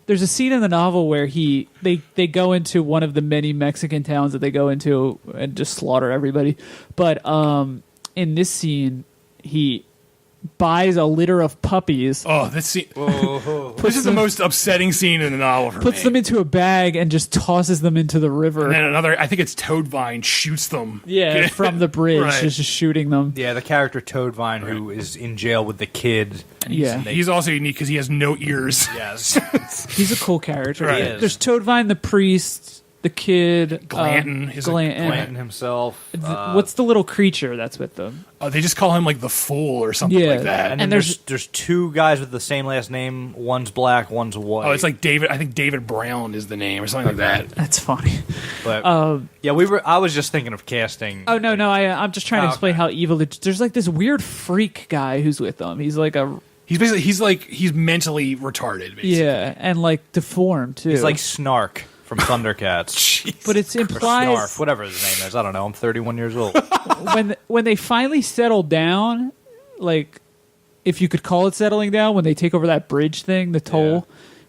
There's a scene in the novel where they go into one of the many Mexican towns that they go into and just slaughter everybody. But in this scene, he buys a litter of puppies. Oh, this scene. This is the most upsetting scene in the novel for me. Puts them into a bag and just tosses them into the river. And then another, I think it's Toadvine, shoots them. Yeah, from the bridge, just shooting them. Yeah, the character Toadvine, who is in jail with the kid. And he's also unique because he has no ears. Yes. He's a cool character. Right. There's Toadvine, the priest, the kid, Glanton himself. What's the little creature that's with them? They just call him like the Fool or something like that. And then there's 2 guys with the same last name. One's black, one's white. Oh, it's like David. I think David Brown is the name or something like that. That's funny. But I was just thinking of casting. Oh no, I'm just trying to explain how evil. There's like this weird freak guy who's with them. He's like he's mentally retarded. Basically. Yeah, and like deformed too. He's like Snark from Thundercats. But it's implied, or Snarf, whatever his name is. I don't know. I'm 31 years old. when they finally settle down, like if you could call it settling down, when they take over that bridge thing, the toll,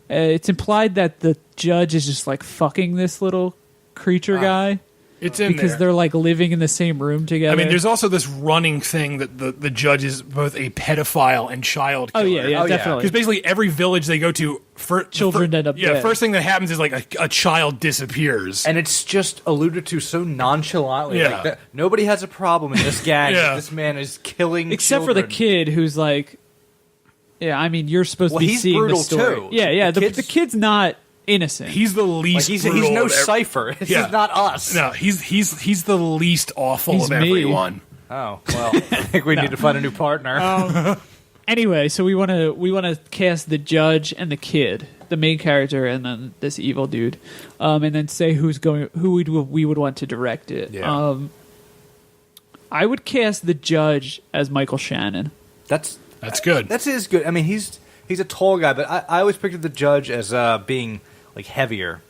it's implied that the judge is just like fucking this little creature guy. It's in because they're like living in the same room together. I mean, there's also this running thing that the judge is both a pedophile and child killer. Oh yeah, definitely. Because basically every village they go to, children end up dead. First thing that happens is like a child disappears, and it's just alluded to so nonchalantly. Yeah. Like nobody has a problem in this gang. This man is killing, except for the kid who's like, I mean, you're supposed to be seeing the story. Too. Yeah. The kid's not innocent. He's the least. He's no Cypher. This is not us. No, he's the least awful of everyone. Oh well, I think we need to find a new partner. Anyway, so we want to cast the judge and the kid, the main character, and then this evil dude, and then say who we would want to direct it. Yeah. I would cast the judge as Michael Shannon. That's good. That is good. I mean, he's a tall guy, but I always pictured the judge as being like heavier,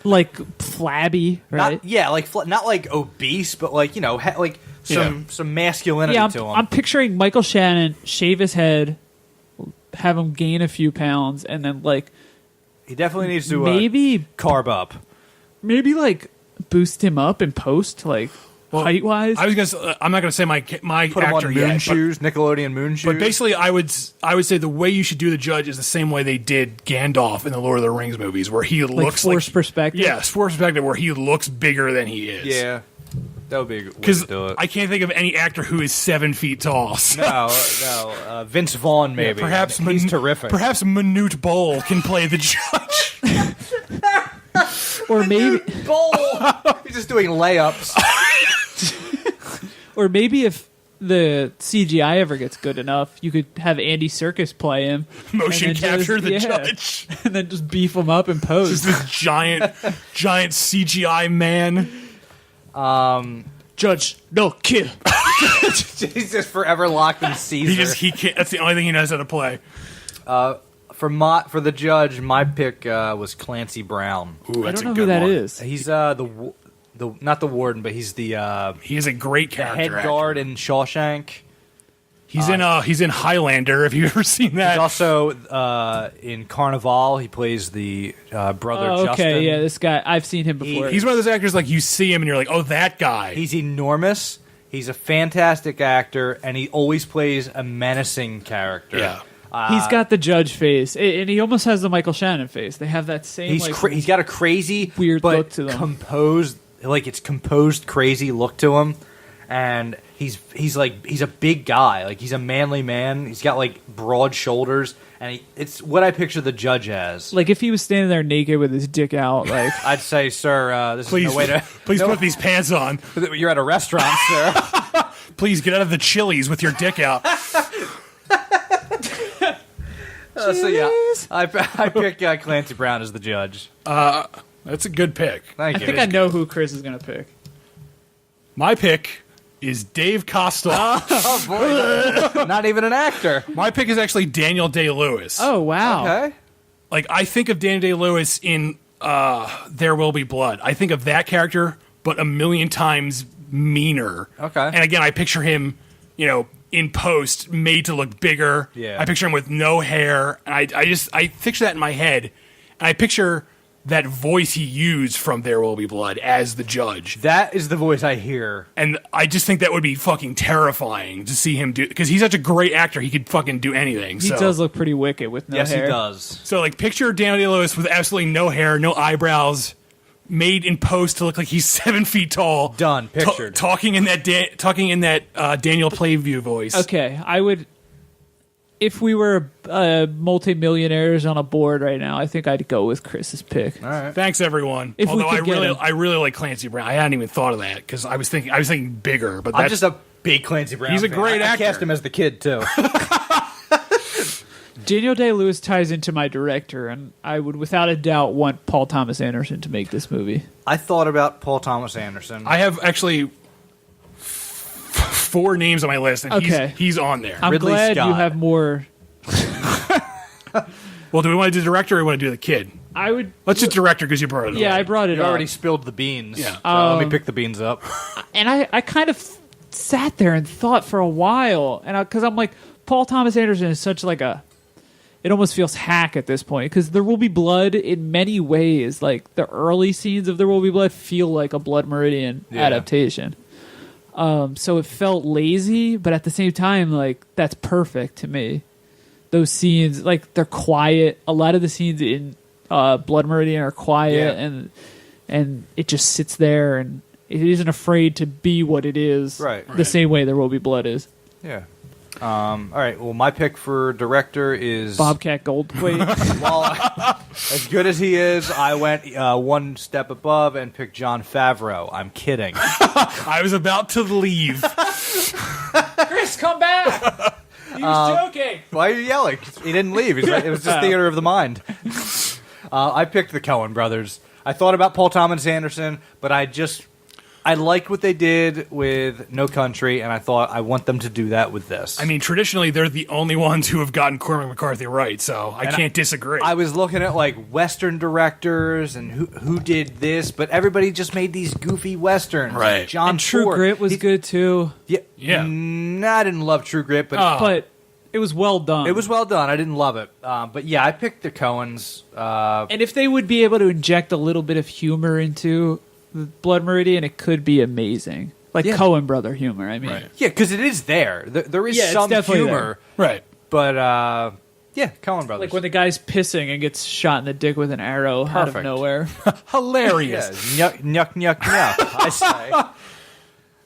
like flabby, right? Not like obese, but like like some masculinity to him. I'm picturing Michael Shannon shave his head, have him gain a few pounds, and then like he definitely needs to maybe carb up, maybe like boost him up in post, like. Height wise, I'm not gonna say my put actor him on yet, Nickelodeon moon shoes. But basically, I would say the way you should do the judge is the same way they did Gandalf in the Lord of the Rings movies, where he looks like forced perspective. Yeah, forced perspective, where he looks bigger than he is. Yeah, that would be a good way to do it. I can't think of any actor who is 7 feet tall. So. No, Vince Vaughn maybe. Perhaps he's terrific. Perhaps Manute Bol can play the judge. Or maybe he's just doing layups. Or maybe if the CGI ever gets good enough, you could have Andy Serkis play him. Motion capture the judge. And then just beef him up and pose. Just this giant CGI man. Judge, no, kill. He's just forever locked in Caesar. He can't. That's the only thing he knows how to play. For the judge, my pick was Clancy Brown. Ooh, I don't know who that is. He's not the warden, but he's the he is a great character. Head guard in Shawshank. He's in Highlander. Have you ever seen that? He's also in Carnival. He plays the brother. Justin. Okay, yeah, this guy. I've seen him before. He's one of those actors like you see him and you're like, oh, that guy. He's enormous. He's a fantastic actor, and he always plays a menacing character. Yeah. He's got the judge face, and he almost has the Michael Shannon face. They have that same. He's got a crazy, weird but look to them. Composed, like it's composed, crazy look to him. and he's a big guy, like he's a manly man. He's got like broad shoulders, and it's what I picture the judge as. Like if he was standing there naked with his dick out, like I'd say, sir, this Please, is no way to. please put these pants on. You're at a restaurant, sir. Please get out of the Chili's with your dick out. So yeah, I pick Clancy Brown as the judge. That's a good pick. Thank I you. think I know who Chris is gonna pick. My pick is Dave Costal. Oh boy, not even an actor. My pick is actually Daniel Day-Lewis. Oh wow. Okay. Like, I think of Daniel Day-Lewis in There Will Be Blood. I think of that character, but a million times meaner. Okay. And again, I picture him, in post, made to look bigger. Yeah. I picture him with no hair. And I picture that in my head. And I picture that voice he used from There Will Be Blood as the judge. That is the voice I hear. And I just think that would be fucking terrifying to see him do, because he's such a great actor. He could fucking do anything. He does look pretty wicked with no Yes, hair. he does. So, like, picture Daniel Day-Lewis with absolutely no hair, no eyebrows, made in post to look like he's 7 feet tall. Done. Pictured. Talking in that Daniel Playview voice. Okay, I would. If we were multimillionaires on a board right now, I think I'd go with Chris's pick. All right. Thanks, everyone. If we Although could get him. I really like Clancy Brown. I hadn't even thought of that because I was thinking bigger. But I'm that's just a big Clancy Brown. He's a fan. great I actor. cast him as the kid too. Daniel Day-Lewis ties into my director, and I would, without a doubt, want Paul Thomas Anderson to make this movie. I thought about Paul Thomas Anderson. I have actually 4 names on my list, and Okay. he's on there. I'm Ridley glad you Scott. have more. Well, do we want to do director or do we want to do the kid? I would. Let's just director because you brought it up. Yeah, I brought it You up. already spilled the beans. Yeah. So let me pick the beans up. And I kind of sat there and thought for a while, and because I'm like, Paul Thomas Anderson is such like a. It almost feels hack at this point because There Will Be Blood in many ways, like the early scenes of There Will Be Blood, feel like a Blood Meridian adaptation. So it felt lazy, but at the same time, like that's perfect to me. Those scenes, like they're quiet. A lot of the scenes in Blood Meridian are quiet, and it just sits there, and it isn't afraid to be what it is. Right. The same way There Will Be Blood is. Yeah. All right. Well, my pick for director is Bobcat Goldthwait. Well, as good as he is, I went one step above and picked Jon Favreau. I'm kidding. I was about to leave. Chris, come back! He was joking. Why are you yelling? He didn't leave. It was just theater of the mind. I picked the Coen brothers. I thought about Paul Thomas Anderson, but I liked what they did with No Country, and I thought I want them to do that with this. I mean, traditionally, they're the only ones who have gotten Cormac McCarthy right, so I can't disagree. I was looking at like Western directors and who did this, but everybody just made these goofy Westerns. Right. John And True Ford. Grit was good too, Yeah. Yeah. I didn't love True Grit, but but it was well done. it was well done. I didn't love it. But yeah, I picked the Coens. And if they would be able to inject a little bit of humor into the Blood Meridian, it could be amazing. Like Yeah. Coen brother humor, I mean. Right. Yeah, because it is there. There is Yeah, it's some definitely humor. Right. But yeah, Coen brothers. Like when the guy's pissing and gets shot in the dick with an arrow out of Perfect. nowhere. Hilarious. yeah, nyuk, nyuk, nyuk, nyuk, I say.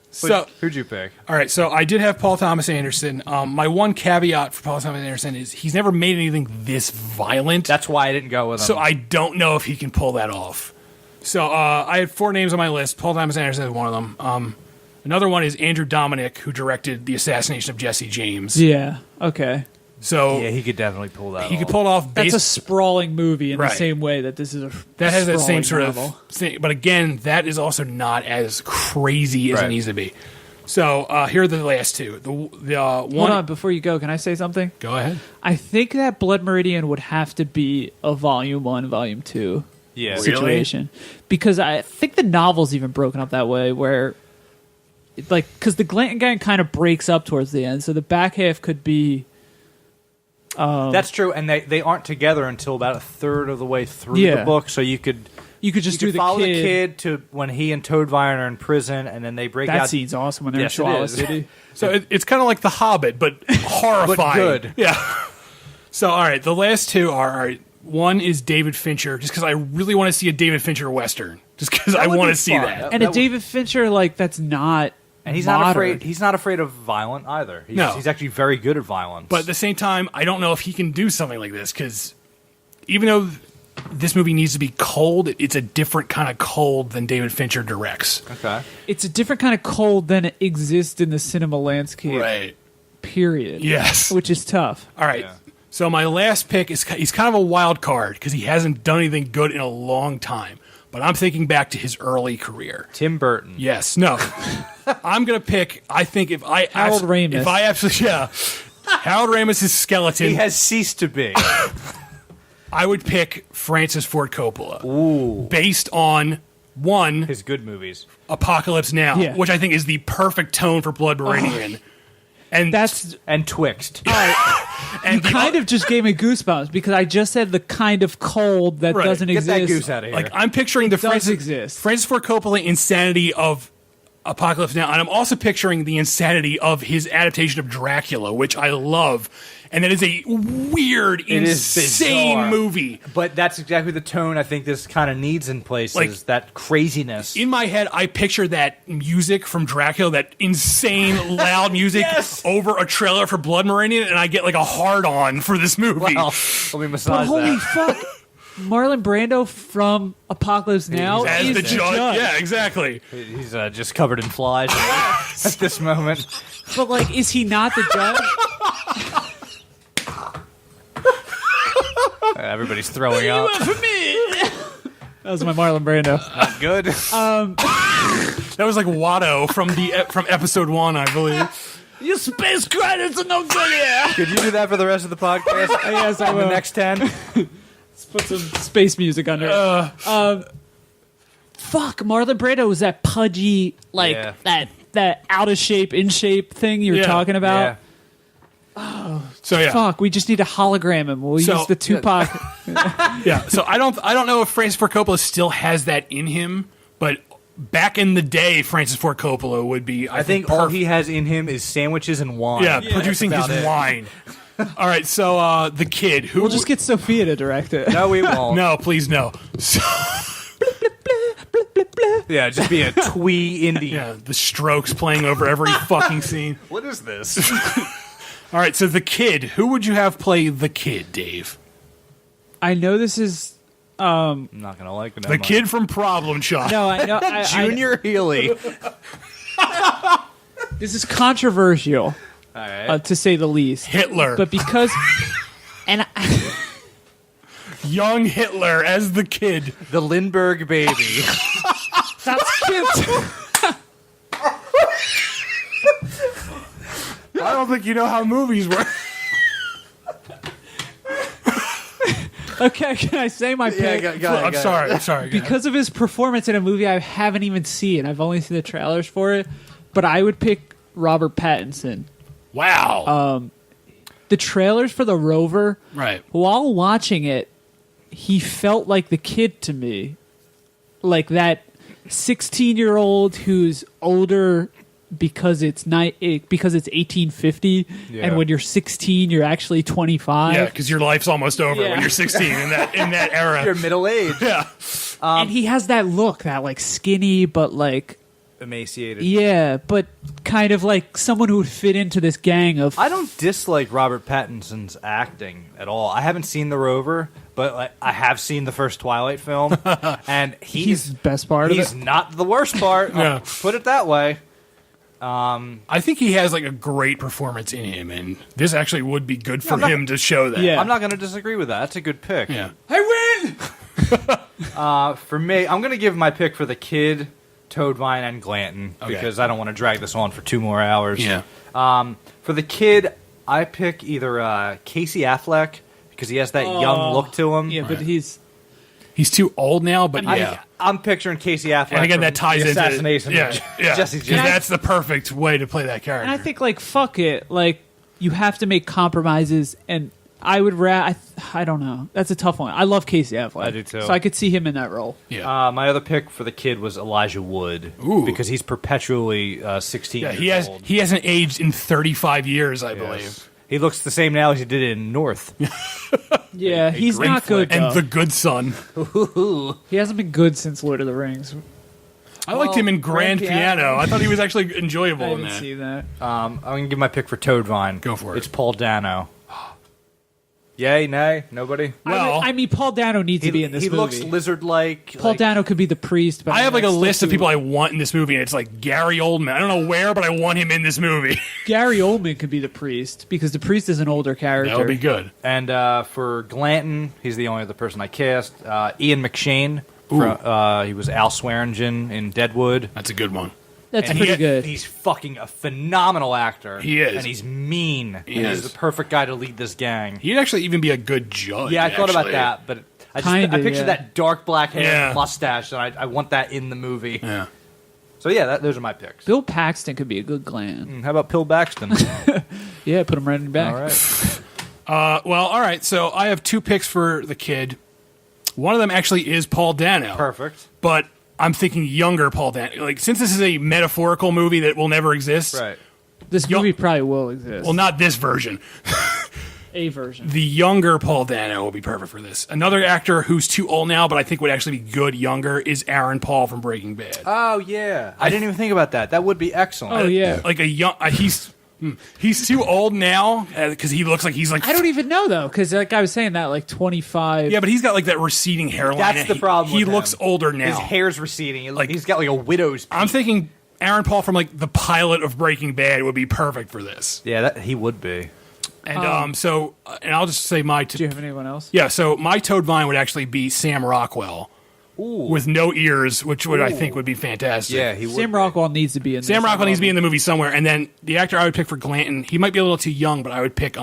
So, Who'd you pick? all right, so I did have Paul Thomas Anderson. My one caveat for Paul Thomas Anderson is he's never made anything this violent. That's why I didn't go with him. So I don't know if he can pull that off. So I had 4 names on my list. Paul Thomas Anderson is one of them. Another one is Andrew Dominic, who directed The Assassination of Jesse James. Yeah, okay. So yeah, he could definitely pull that he off. could pull it off. That's a Based, sprawling movie in Right. the same way that this is a that has that same sprawling sort novel. of thing. But again, that is also not as crazy as it Right. needs to be. So here are the last 2. The one. Hold on, before you go, can I say something? Go ahead. I think that Blood Meridian would have to be a Volume 1, Volume 2 Yeah. Really? situation. Because I think the novel's even broken up that way, where, because the Glanton Gang kind of breaks up towards the end, so the back half could be. That's true, and they aren't together until about a third of the way through Yeah. the book, so you could just do the follow kid. the kid to when he and Toadvine are in prison, and then they break That out. scene's awesome when they're Yes, in it Chihuahua is. City. So it's kind of like The Hobbit, but horrifying. good. Yeah. So, all right, the last 2 are, all right, one is David Fincher, just because I really want to see a David Fincher Western. Just because I would want be to see fun. that. And a David Fincher, that's not And he's modern. not afraid. He's not afraid of violent either. He's actually very good at violence. But at the same time, I don't know if he can do something like this because even though this movie needs to be cold, it's a different kind of cold than David Fincher directs. Okay. It's a different kind of cold than exists in the cinema landscape. Right. Period. Yes. Which is tough. All right. Yeah. So my last pick he's kind of a wild card because he hasn't done anything good in a long time. But I'm thinking back to his early career. Tim Burton. Yes. No. I'm gonna pick. I think if I Harold Ramis. If I absolutely Harold Ramis' skeleton. He has ceased to be. I would pick Francis Ford Coppola. Ooh. Based on one His good movies. Apocalypse Now, Yeah. which I think is the perfect tone for Blood Meridian. And That's And Twixt. and you kind of just gave me goosebumps because I just said the kind of cold that Right. doesn't Get that exist. goose out of here. like I'm picturing the does exist. Francis Ford Coppola insanity of Apocalypse Now, and I'm also picturing the insanity of his adaptation of Dracula, which I love, and that is a weird, is insane bizarre. movie. But that's exactly the tone I think this kind of needs in places. Like- that craziness. In my head, I picture that music from Dracula, that insane loud music Yes. over a trailer for Blood Meridian, and I get like a hard-on for this movie. Well, let me But massage holy that. fuck, Marlon Brando from Apocalypse Now As is the judge. Yeah, exactly. He's just covered in flies at this moment. But like, is he not the judge? Everybody's throwing up. That was my Marlon Brando. Not good. That was like Watto from episode 1, I believe. Your space credits are no good here. Could you do that for the rest of the podcast? Yes, I On will. the next 10? Let's put some space music under it. Fuck, Marlon Brando was that pudgy, like Yeah. that out of shape, in shape thing you were Yeah. talking about. Yeah. So yeah, Fuck, we just need to hologram him. We'll So- use the Tupac. yeah. So I don't know if Francis Ford Coppola still has that in him, but back in the day, Francis Ford Coppola would be. I think all he has in him is sandwiches and wine. yeah, producing his about it. wine. All right, so the kid who We'll just get Sophia to direct it. No, we won't. no, please no. So, Yeah, just be a twee indie. yeah, the Strokes playing over every fucking scene. What is this? All right, so the kid. Who would you have play the kid, Dave? I know this is I'm not gonna like it. The kid from Problem Child. no, I know Junior Healy. this is controversial All right. to say the least. Hitler. But because and Young Hitler as the kid. The Lindbergh baby. that's cute. I don't think you know how movies work. Okay, can I say my pick? I'm sorry. Because of his performance in a movie I haven't even seen. I've only seen the trailers for it. But I would pick Robert Pattinson. Wow. The trailers for The Rover, right. while watching it, he felt like the kid to me. Like that 16-year-old who's older because it's 1850, Yeah. and when you're 16, you're actually 25. Yeah, because your life's almost over Yeah. when you're 16 in that era. You're middle aged. Yeah. And he has that look, that like skinny, but like Emaciated. yeah, but kind of like someone who would fit into this gang of. I don't dislike Robert Pattinson's acting at all. I haven't seen The Rover, but like, I have seen the first Twilight film, and he's the best part of he's it. not the worst part. Yeah. I'll put it that way. I think he has like a great performance in him, and this actually would be good for him to show that. Yeah. I'm not going to disagree with that. That's a good pick. Yeah. I win. For me, I'm going to give my pick for the kid, Toadvine, and Glanton because I don't want to drag this on for 2 more hours. Yeah. For the kid, I pick either Casey Affleck because he has that young look to him. Yeah, but he's He's too old now, but yeah. I'm picturing Casey Affleck. And again, from that ties the into assassination. yeah, of yeah. Jesse 'Cause James. that's the perfect way to play that character. and I think like fuck it, like you have to make compromises, and I would I don't know. That's a tough one. I love Casey Affleck. I do too. So I could see him in that role. yeah, My other pick for the kid was Elijah Wood because he's perpetually 16 yeah. years old. He hasn't aged in 35 years, I believe. Yes. He looks the same now as he did in North. Yeah, he's great not good flick. though. And The Good Son. He hasn't been good since Lord of the Rings. I liked him in Grand Piano. I thought he was actually enjoyable I in didn't that. see that. I'm gonna give my pick for Toadvine. Go for it. It's Paul Dano. Yay, nay, nobody. Well, I mean, Paul Dano needs to be in this he movie. looks lizard-like. Paul Dano could be the priest, but I have like a still list of too- people I want in this movie, and it's like Gary Oldman. I don't know where, but I want him in this movie. Gary Oldman could be the priest because the priest is an older character. That would be good. And for Glanton, he's the only other person I cast. Ian McShane. He was Al Swearingen in Deadwood. That's a good one. That's And pretty good. He's fucking a phenomenal actor. He is. And he's mean. He and is. He's the perfect guy to lead this gang. He'd actually even be a good judge. Yeah, I thought about actually. that, but I Kinda, pictured yeah. that dark black hair Yeah. and mustache, and I want that in the movie. Yeah. So yeah, those are my picks. Bill Paxton could be a good Glenn. How about Pill Baxton? Yeah, put him right in the back. All right. Well, all right. So I have 2 picks for the kid. One of them actually is Paul Dano. Perfect. But I'm thinking younger Paul Dano. Like, since this is a metaphorical movie that will never exist. Right. This movie probably will exist. Well, not this version. a version. The younger Paul Dano will be perfect for this. Another actor who's too old now, but I think would actually be good younger, is Aaron Paul from Breaking Bad. Oh yeah, I didn't even think about that. That would be excellent. Oh yeah. Like a young, he's too old now because he looks like he's like. I don't even know though, because like I was saying that like 25. Yeah, but he's got like that receding hairline. That's the problem. He with looks him. older now. His hair's receding. Like- He's got like a widow's peak. I'm thinking Aaron Paul from like the pilot of Breaking Bad would be perfect for this. Yeah, he would be. And and I'll just say Do you have anyone else? yeah. So my Toadvine would actually be Sam Rockwell with no ears, which would I think would be fantastic. Yeah, he would. Sam Rockwell needs to be in. Sam this. Rockwell needs to be in the movie somewhere. And then the actor I would pick for Glanton, he might be a little too young, but I would pick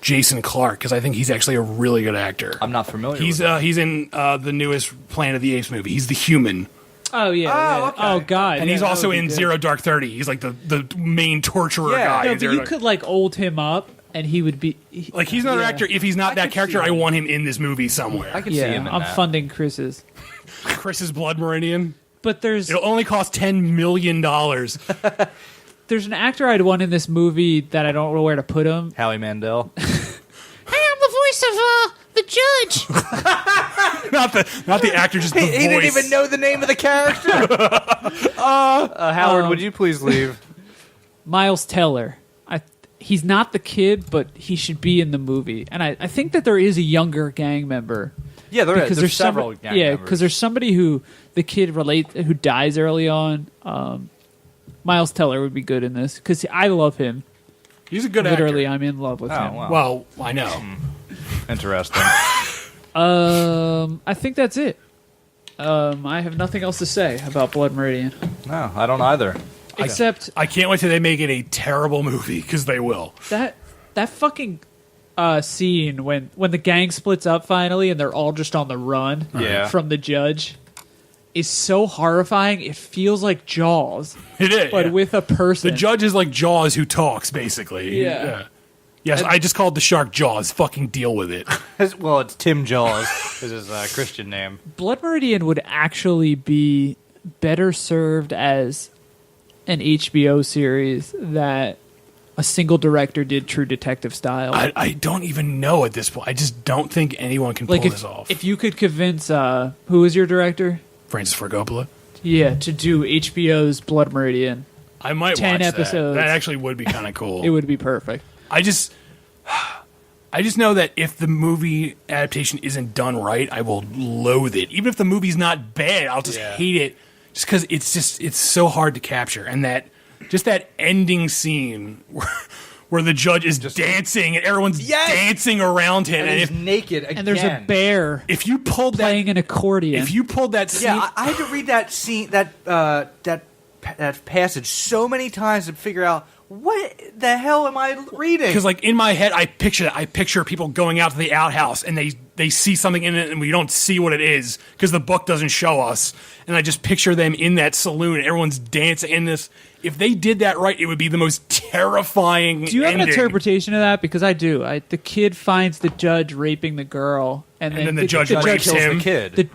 Jason Clarke because I think he's actually a really good actor. I'm not familiar. He's with him. he's in the newest Planet of the Apes movie. He's the human. Oh yeah. yeah. okay. Oh god. And yeah, he's that also would be in good. Zero Dark 30. He's like the main torturer Yeah. guy. No, in but Zero you Dark- could like old him up, and he would be. like he's another yeah. actor. If he's not I that could character, see I him. want him in this movie somewhere. I can see Yeah, him in I'm that. funding Chris's. Chris's Blood Meridian. But there's It'll only cost $10 million. there's an actor I'd want in this movie that I don't know where to put him. Howie Mandel. Hey, I'm the voice of the judge. not the actor, just the voice. He didn't even know the name of the character. Howard, would you please leave? Miles Teller. He's not the kid, but he should be in the movie. And I think that there is a younger gang member. Yeah, Because there's several. somebody, gang yeah, members. because there's somebody who the kid who dies early on. Miles Teller would be good in this because I love him. He's a good Literally, actor. I'm in love with him. wow. Well, I know. Interesting. I think that's it. I have nothing else to say about Blood Meridian No, I don't either. except I can't wait till they make it a terrible movie because they will. that fucking scene when the gang splits up finally and they're all just on the run Yeah. from the judge is so horrifying. It feels like Jaws, It is, but yeah. with a person. The judge is like Jaws who talks, basically. Yeah. Yes, I just called the shark Jaws. Fucking deal with it. Well, it's Tim Jaws is his Christian name. Blood Meridian would actually be better served as an HBO series that a single director did True Detective style. I don't even know at this point. I just don't think anyone can pull like this off. if you could convince who is your director? Francis Ford Coppola. Yeah, to do HBO's Blood Meridian, I might 10 watch that. episodes. That actually would be kind of cool. it would be perfect. I just know that if the movie adaptation isn't done right, I will loathe it. Even if the movie's not bad, I'll just hate it just because it's so hard to capture. And that ending scene where the judge is dancing and everyone's dancing around him, And he's naked again. And there's a bear if you pulled playing an accordion. if you pulled that scene, Yeah, I had to read that scene, that passage so many times to figure out what the hell am I reading? because like in my head, I picture people going out to the outhouse and they see something in it and we don't see what it is because the book doesn't show us, and I just picture them in that saloon and everyone's dancing in this. If they did that right, it would be the most terrifying. do you have ending. an interpretation of that? Because I do. The kid finds the judge raping the girl, and then the judge rapes kills him. the kid. The-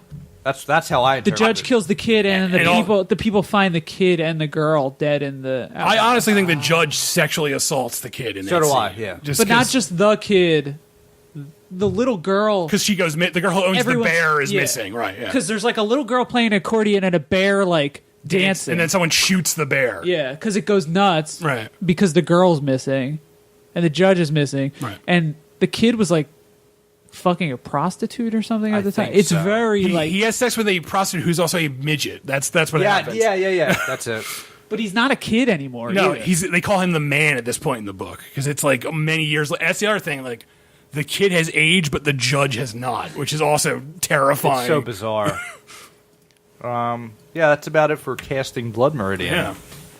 That's how I. The judge kills the kid, and And the people find the kid and the girl dead in the. I honestly think the judge sexually assaults the kid in that So do scene. I, yeah. but not just the kid, the little girl. because she goes. The girl who owns the Everyone's- bear is yeah. missing, right? Yeah. Because there's like a little girl playing accordion and a bear like dancing. And then someone shoots the bear. Yeah, because it goes nuts. Right. Because the girl's missing, and the judge is missing. Right. And the kid was like fucking a prostitute or something at the time. It's so. very He has sex with a prostitute who's also a midget. That's what happens. Yeah. That's it. But he's not a kid anymore. No, either. they call him the man at this point in the book because it's like many years. That's the other thing. Like the kid has aged, but the judge has not, which is also terrifying. It's so bizarre. Yeah, that's about it for casting Blood Meridian. Yeah.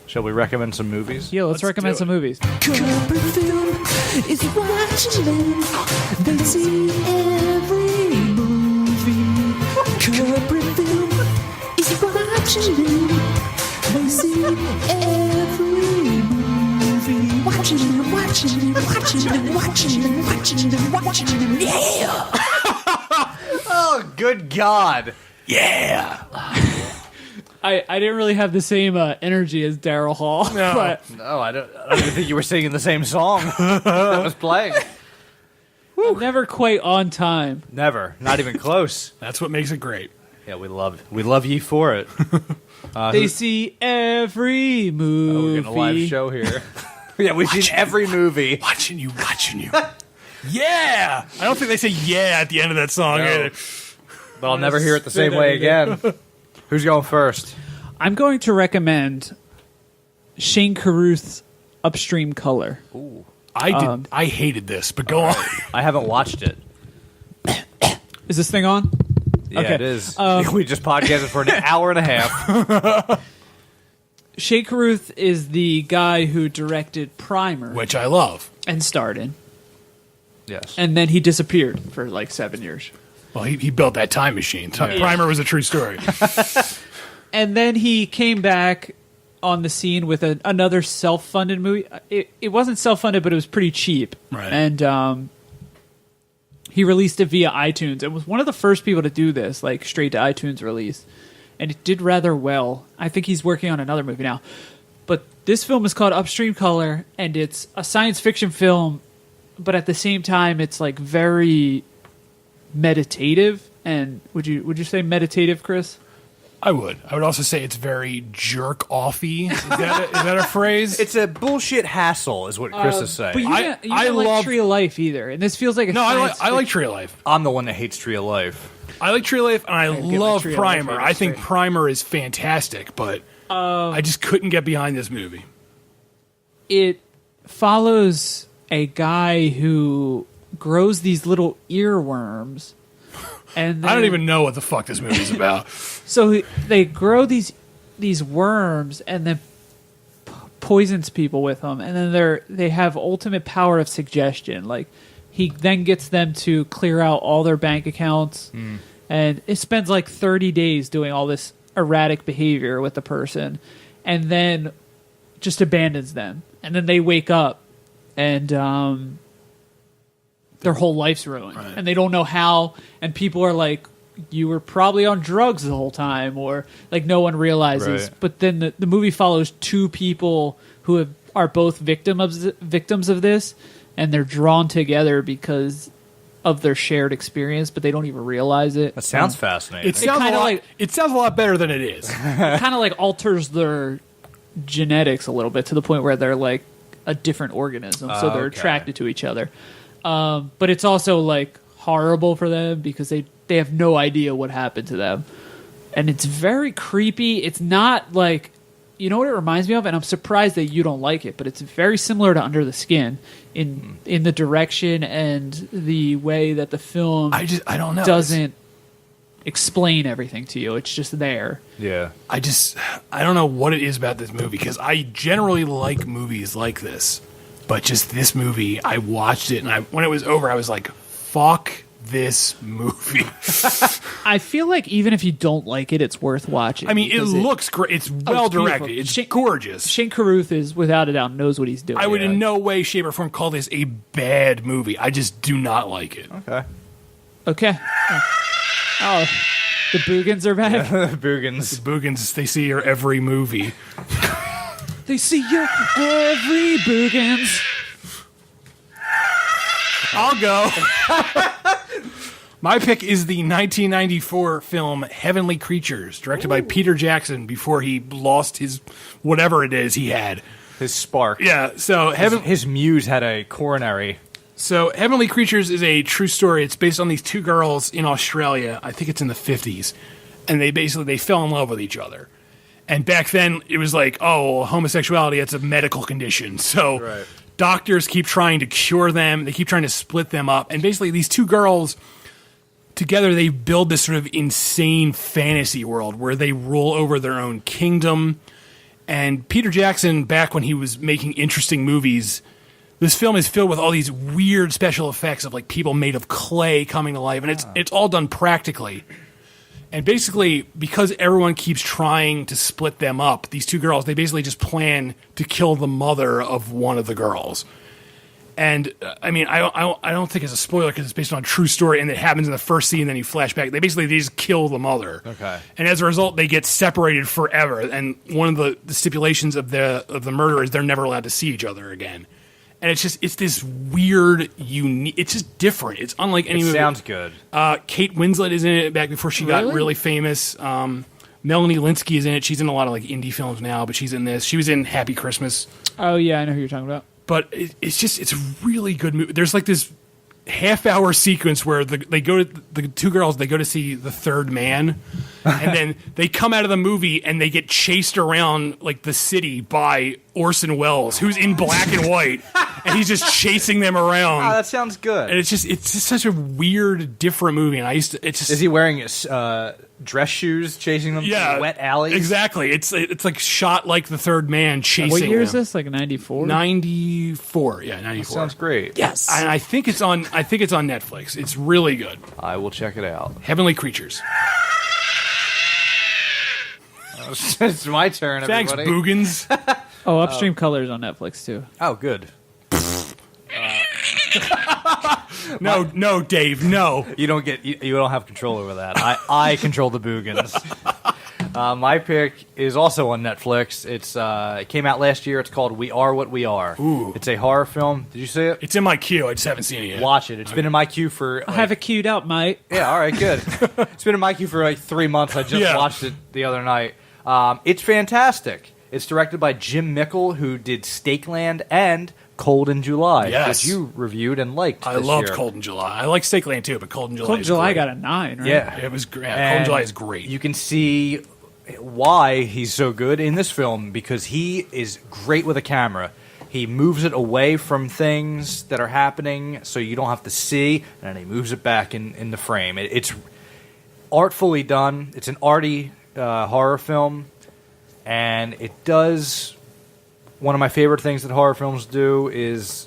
Shall we recommend some movies? Yeah, let's recommend do some it. movies. CutPrintFilm is watching them. They see every movie. CutPrintFilm is watching them. They see every movie. Watching them, watching them, watching them, watching them, watching them, watching them. Yeah! Oh, good God. Yeah. I didn't really have the same energy as Daryl Hall. No. But No, I don't even think you were singing the same song that was playing. I'm never quite on time. Never. Not even close. That's what makes it great. Yeah, we love ye for it. They see every We're movie. getting a live show here. Yeah, we've seen every movie. Watching you. Yeah. I don't think they say yeah at the end of that song No. either. But I'll never hear it the same way again. Who's going first? I'm going to recommend Shane Carruth's Upstream Color. I hated this, but go on. I haven't watched it. Is this thing on? Yeah, Okay. it is. We just podcasted for an hour and a half. Shane Carruth is the guy who directed Primer Which I love. and starred in. Yes. And then he disappeared for like 7 years. Well, he built that time machine. Primer was a true story. And then he came back on the scene with another self-funded movie. It wasn't self-funded, but it was pretty cheap. Right. And he released it via iTunes. It was one of the first people to do this, like straight to iTunes release. And it did rather well. I think he's working on another movie now. But this film is called Upstream Color, and it's a science fiction film, but at the same time, it's like very meditative. And would you say meditative, Chris? I would also say it's very jerk-offy. Is that a phrase? It's a bullshit hassle, is what Chris is saying. But you I don't like love- Tree of Life either, and this feels like a No, science I like fiction- Tree of Life. I'm the one that hates Tree of Life. I like Tree of Life, and I get my love Tree of Life Primer. rating I think straight. Primer is fantastic, but I just couldn't get behind this movie. It follows a guy who grows these little earworms, and I don't then- even know what the fuck this movie's about. So they grow these worms and then poisons people with them, and then they have ultimate power of suggestion. Like he then gets them to clear out all their bank accounts, and it spends like 30 days doing all this erratic behavior with the person, and then just abandons them. And then they wake up, and their whole life's ruined, and they don't know how. And people are like, you were probably on drugs the whole time, or like no one realizes. Right. But then the movie follows two people who are both victims of this, and they're drawn together because of their shared experience, but they don't even realize it. That sounds fascinating. It sounds kinda like- it sounds a lot better than it is. It kind of like alters their genetics a little bit to the point where they're like a different organism, so they're Okay. attracted to each other. But it's also like horrible for them because they have no idea what happened to them, and it's very creepy. It's not like, you know what it reminds me of, and I'm surprised that you don't like it, but it's very similar to Under the Skin in the direction and the way that the film I don't know. doesn't explain everything to you. It's just there. yeah. I don't know what it is about this movie because I generally like movies like this, but just this movie, I watched it and when it was over, I was like, "Fuck this movie." I feel like even if you don't like it, it's worth watching. I mean, it because looks great. It's well directed. beautiful. It's gorgeous. Shane Carruth is without a doubt knows what he's doing. I would in no way, shape, or form call this a bad movie. I just do not like it. Okay. Okay. Oh, the Boogans are back. Boogans. Boogans, they see your every movie. They see your every Boogans. I'll go. My pick is the 1994 film Heavenly Creatures, directed by Peter Jackson before he lost his whatever it is he had. His spark. Yeah, so His muse had a coronary. So Heavenly Creatures is a true story. It's based on these two girls in Australia. I think it's in the 50s. And they fell in love with each other. And back then, it was like, oh, homosexuality, it's a medical condition. So doctors keep trying to cure them. They keep trying to split them up. And basically, these two girls, together, they build this sort of insane fantasy world where they rule over their own kingdom. And Peter Jackson, back when he was making interesting movies, this film is filled with all these weird special effects of like people made of clay coming to life. And it's all done practically. And basically, because everyone keeps trying to split them up, these two girls, they basically just plan to kill the mother of one of the girls. And, I mean, I don't think it's a spoiler because it's based on a true story and it happens in the first scene and then you flash back. They just kill the mother. Okay. And as a result, they get separated forever. And one of the stipulations of the murder is they're never allowed to see each other again. And it's this weird, unique. It's just different. It's unlike any movie. Sounds good. Kate Winslet is in it back before she got really famous. Melanie Linsky is in it. She's in a lot of like indie films now, but she's in this. She was in Happy Christmas. Oh yeah, I know who you're talking about. But it's a really good movie. There's like this half-hour sequence where the two girls go to see The Third Man, and then they come out of the movie and they get chased around like the city by Orson Welles, who's in black and white, and he's just chasing them around. Oh, that sounds good. And it's just such a weird, different movie. And Is he wearing dress shoes chasing them through wet alleys? Exactly. It's like shot like The Third Man chasing. What year is them. this? Like 94? 94. Yeah, 94. That sounds great. Yes. And I think it's on Netflix. It's really good. I will check it out. Heavenly Creatures. It's my turn, Thanks, everybody. Boogans. Oh, Upstream Colors on Netflix too. Oh, good. No, Dave, no. You don't have control over that. I control the boogans. My pick is also on Netflix. It came out last year. It's called We Are What We Are. Ooh. It's a horror film. Did you see it? It's in my queue. I just haven't seen it yet. Watch it. It's been in my queue for... I have it queued up, mate. Yeah, all right, good. It's been in my queue for like 3 months. I just watched it the other night. It's fantastic. It's directed by Jim Mickle, who did Stakeland and Cold in July, yes. which you reviewed and liked. I this loved year. Cold in July. I like Stakeland too, but Cold in July Cold in July great. got a 9, right? Yeah. It was great. Cold And in July is great. You can see why he's so good in this film, because he is great with a camera. He moves it away from things that are happening so you don't have to see, and then he moves it back in the frame. It's artfully done. It's an arty horror film, and it does... One of my favorite things that horror films do is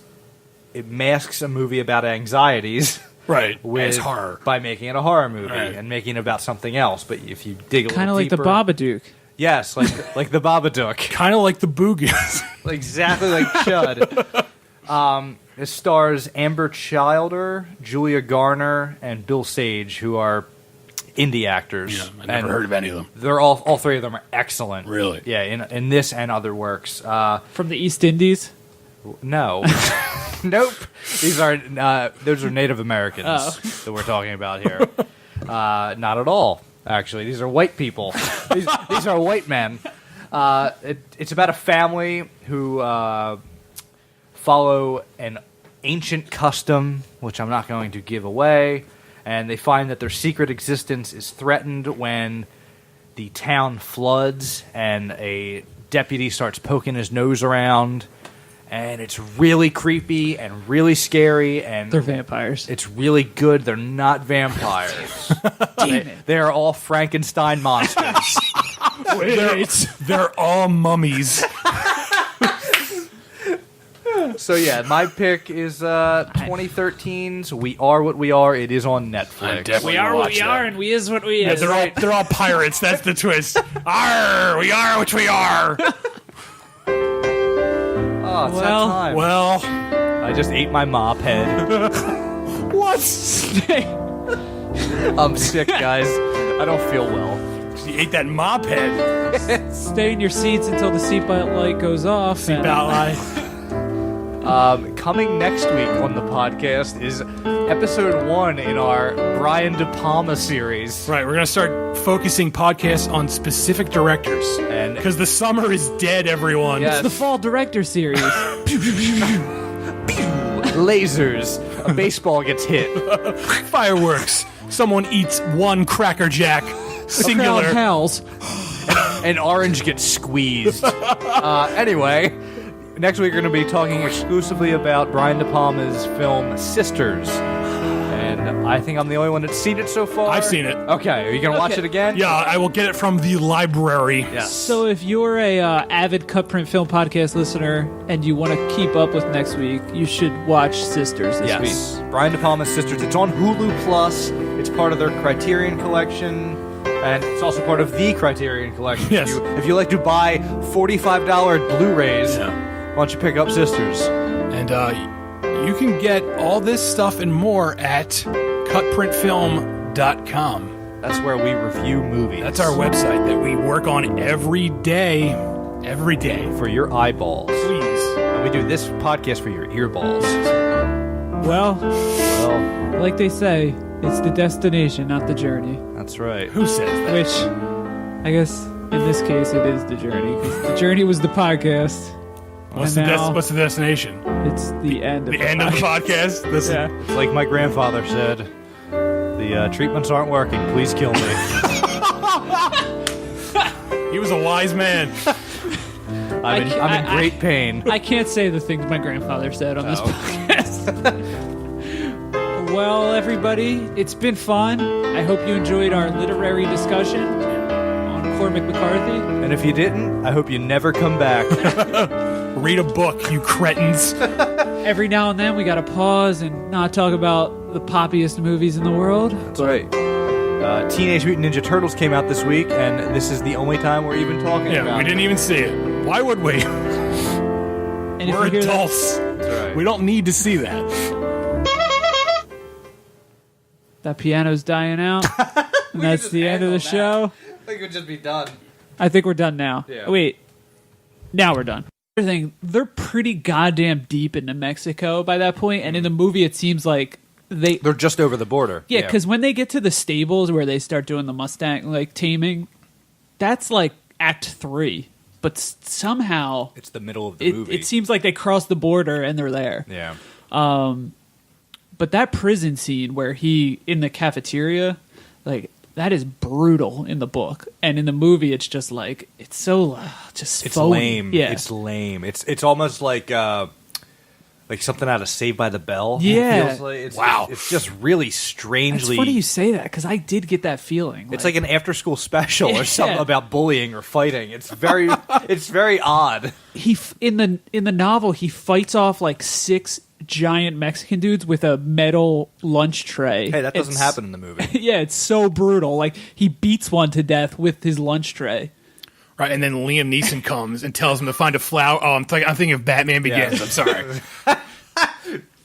it masks a movie about anxieties, right, as horror, by making it a horror movie right. and making it about something else. But if you dig a little kind of like the deeper, Babadook. yes, like the Babadook, kind of like the Boogans, exactly like Chud. It stars Amber Childer, Julia Garner, and Bill Sage, who are indie actors. Yeah, I never heard of any of them. They're all three of them are excellent. Really? Yeah, in this and other works. From the East Indies? No. Nope. Those are Native Americans that we're talking about here. Not at all, actually. These are white people. These are white men. It's about a family who follow an ancient custom, which I'm not going to give away. And they find that their secret existence is threatened when the town floods and a deputy starts poking his nose around. And it's really creepy and really scary. And They're vampires. it's really good. They're not vampires. They are all Frankenstein monsters. They're all mummies. So yeah, my pick is 2013's We Are What We Are. It is on Netflix. We are what we are, and we is what we Yeah, is. they're all pirates. That's the twist. Arr, we are what we are. Oh, it's that Well- time. Well, I just ate my mop head. what? I'm sick, guys. I don't feel well. You ate that mop head. Stay in your seats until the seatbelt light goes off. and- About lie. Coming next week on the podcast is episode 1 in our Brian De Palma series. Right, we're going to start focusing podcasts on specific directors. And because the summer is dead, everyone. Yes. It's the fall director series. Lasers. A baseball gets hit. Fireworks. Someone eats one Cracker Jack. Singular. Crowd howls. An orange gets squeezed. Anyway, next week we're going to be talking exclusively about Brian De Palma's film Sisters. And I think I'm the only one that's seen it so far. I've seen it. Okay, are you going to watch it again? Yeah, I will get it from the library. Yes. So if you're a avid CutPrintFilm podcast listener and you want to keep up with next week, you should watch Sisters this Yes. week. Brian De Palma's Sisters. It's on Hulu Plus. It's part of their Criterion Collection. And it's also part of the Criterion Collection. Yes. If you like to buy $45 Blu-rays, why don't you pick up Sisters? And you can get all this stuff and more at CutPrintFilm.com. That's where we review movies. That's our website that we work on every day. Every day. For your eyeballs. Please. And we do this podcast for your earballs. Well, Well, like they say, it's the destination, not the journey. that's right. Who says that? Which, I guess, in this case, it is the journey. 'Cause the journey was the podcast. What's and the, now what's the destination? it's the end of The end of the podcast? This Yeah. It's like my grandfather said, the treatments aren't working. Please kill me. He was a wise man. I'm in great pain. I can't say the things my grandfather said on this podcast. Well, everybody, it's been fun. I hope you enjoyed our literary discussion on Cormac McCarthy. And if you didn't, I hope you never come back. Read a book, you cretins. Every now and then, we got to pause and not talk about the poppiest movies in the world. That's right. Teenage Mutant Ninja Turtles came out this week, and this is the only time we're even talking Yeah, about we it. didn't even see it. Why would we? And if We're you hear that, adults. right. We don't need to see that. that piano's dying out, and that's the end of the show. I think it would just be done. I think we're done now. Yeah. Wait, now we're done. Other thing, they're pretty goddamn deep into Mexico by that point, and in the movie, it seems like They're just over the border. Yeah, because when they get to the stables where they start doing the Mustang like taming, that's like Act 3. But somehow it's the middle of the movie. It seems like they cross the border and they're there. Yeah. But that prison scene where he in the cafeteria, like that is brutal in the book, and in the movie it's just like it's so just It's phony. lame. Yeah, It's lame. It's almost like something out of Saved by the Bell. Yeah. It feels like. Wow. It's just really It's strangely. funny you say that because I did get that feeling. It's like an after-school special Yeah. or something about bullying or fighting. It's very, it's very odd. in the novel he fights off like 6 giant Mexican dudes with a metal lunch tray. Hey, that doesn't It's- happen in the movie. Yeah, it's so brutal. Like he beats one to death with his lunch tray. Right, and then Liam Neeson comes and tells him to find a flower. Oh, I'm thinking of Batman Begins. Yeah. I'm sorry.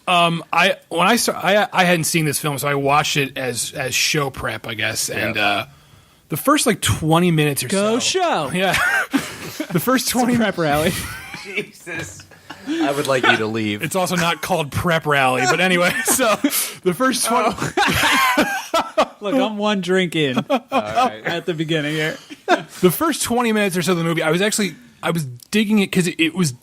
I hadn't seen this film, so I watched it as show prep, I guess. And the first like 20 minutes or Go so. show. Yeah, the first 20 Prep rally. Jesus. I would like you to leave. It's also not called prep rally, but anyway. So the first 20. Look, I'm one drink in right. at the beginning here. The first 20 minutes or so of the movie, I was digging it because it was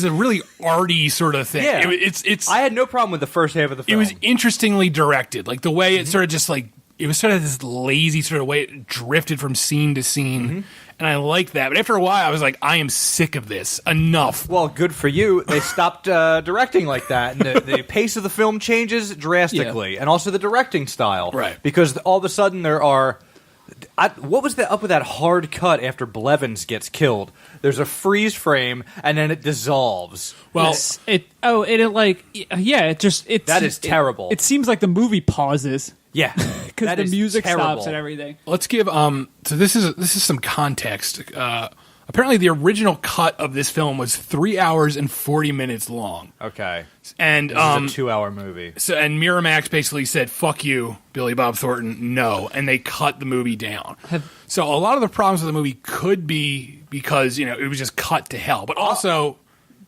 a really arty sort of thing. Yeah. It's I had no problem with the first half of the it film. was interestingly directed, like the way it sort of just like it was sort of this lazy sort of way it drifted from scene to scene, and I liked that. But after a while, I was like, I am sick of this. Enough. Well, good for you. They stopped directing like that, and the pace of the film changes drastically, and also the directing style. Right. Because all of a sudden there are. What was up with that hard cut after Blevins gets killed? There's a freeze frame, and then it dissolves. Well, It That is terrible. It seems like the movie pauses Yeah, because that the is music terrible. stops and everything. let's give so this is some context. Apparently, the original cut of this film was 3 hours and 40 minutes long, Okay, and this is a 2-hour movie. So, and Miramax basically said, "Fuck you, Billy Bob Thornton, no," and they cut the movie down. So a lot of the problems with the movie could be because it was just cut to hell, but also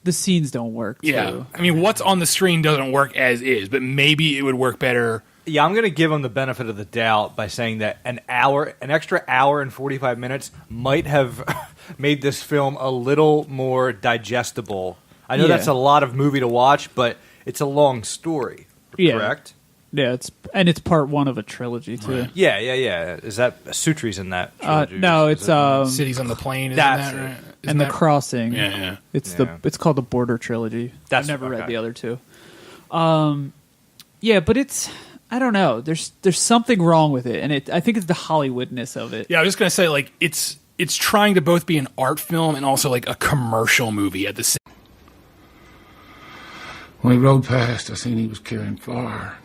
the scenes don't work. Yeah. Too. I mean, what's on the screen doesn't work as is, but maybe it would work better. Yeah, I'm going to give him the benefit of the doubt by saying that an extra hour and 45 minutes might have made this film a little more digestible. I know that's a lot of movie to watch, but it's a long story, correct? Yeah, it's part one of a trilogy too. Right. Yeah. Is that Sutri's in that trilogy? No, it's Cities on the Plain. That's that right? and The Crossing. Yeah. It's called the Border Trilogy. I've never read the other two. Yeah, but I don't know. There's something wrong with it, and I think it's the Hollywoodness of it. Yeah, I was just gonna say like it's trying to both be an art film and also like a commercial movie at the same. When he rode past, I seen he was carrying fire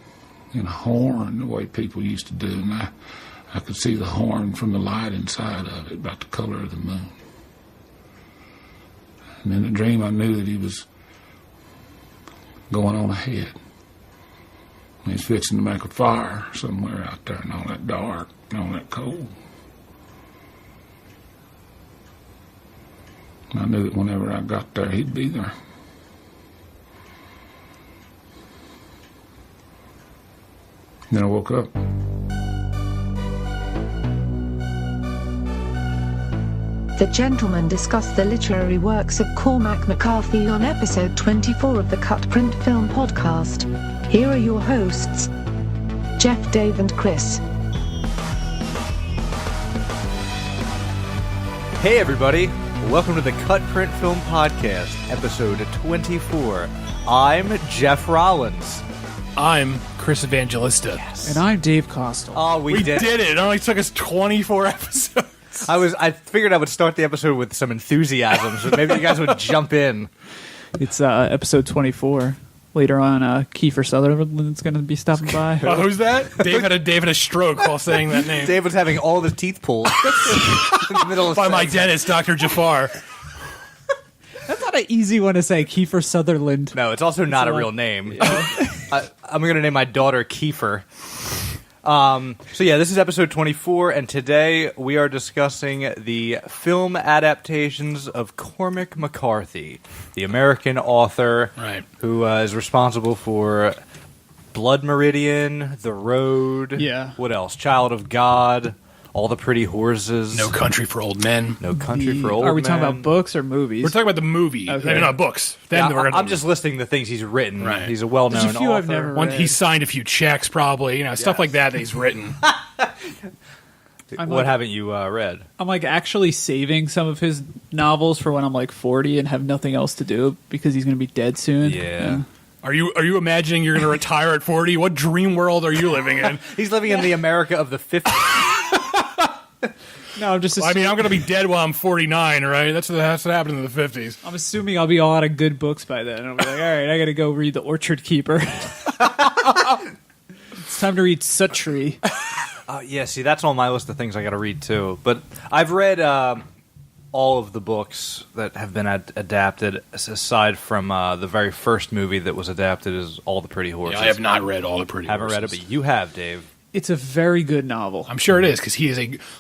in a horn, the way people used to do, and I could see the horn from the light inside of it, about the color of the moon. And in the dream, I knew that he was going on ahead. He was fixing to make a fire somewhere out there in all that dark and all that cold. And I knew that whenever I got there, he'd be there. Then I woke up. The gentlemen discussed the literary works of Cormac McCarthy on episode 24 of the CutPrintFilm podcast. Here are your hosts, Jeff, Dave, and Chris. Hey, everybody. Welcome to the CutPrintFilm podcast, episode 24. I'm Jeff Rollins. I'm Chris Evangelista. And I'm Dave Costal. Oh, we did it. It only took us 24 episodes. I figured I would start the episode with some enthusiasm, so maybe you guys would jump in. It's episode 24. Later on, Kiefer Sutherland's going to be stopping by. Oh, who's that? Dave had a stroke while saying that name. Dave was having all of his teeth pulled in the middle of by my dentist, Dr. Jafar. That's not an easy one to say, Kiefer Sutherland. No, it's also not a real name. Yeah. I'm going to name my daughter Kiefer. So yeah, this is episode 24, and today we are discussing the film adaptations of Cormac McCarthy, the American author who is responsible for Blood Meridian, The Road, what else? Child of God, All the Pretty Horses, No Country for Old Men. No Country for Old Men. Are we talking about books or movies? We're talking about the movie. Okay. I mean, not books. Then yeah, I'm just listing the things he's written. Right. He's a well-known There's a few author. I've never read. He signed a few checks, probably. Stuff like that he's written. What haven't you read? I'm actually saving some of his novels for when I'm 40 and have nothing else to do because he's going to be dead soon. Yeah. Are you imagining you're going to retire at 40? What dream world are you living in? He's living in the America of the 50s. No, I'm just. I'm going to be dead while I'm 49, right? That's what happened in the 50s. I'm assuming I'll be all out of good books by then. I'll be all right, I got to go read The Orchard Keeper. It's time to read Suttree. Yeah, see, that's on my list of things I got to read too. But I've read all of the books that have been adapted, aside from the very first movie that was adapted, is All the Pretty Horses. Yeah, I have not read All the Pretty Horses. Haven't read it, but you have, Dave. It's a very good novel. I'm sure it is, because he is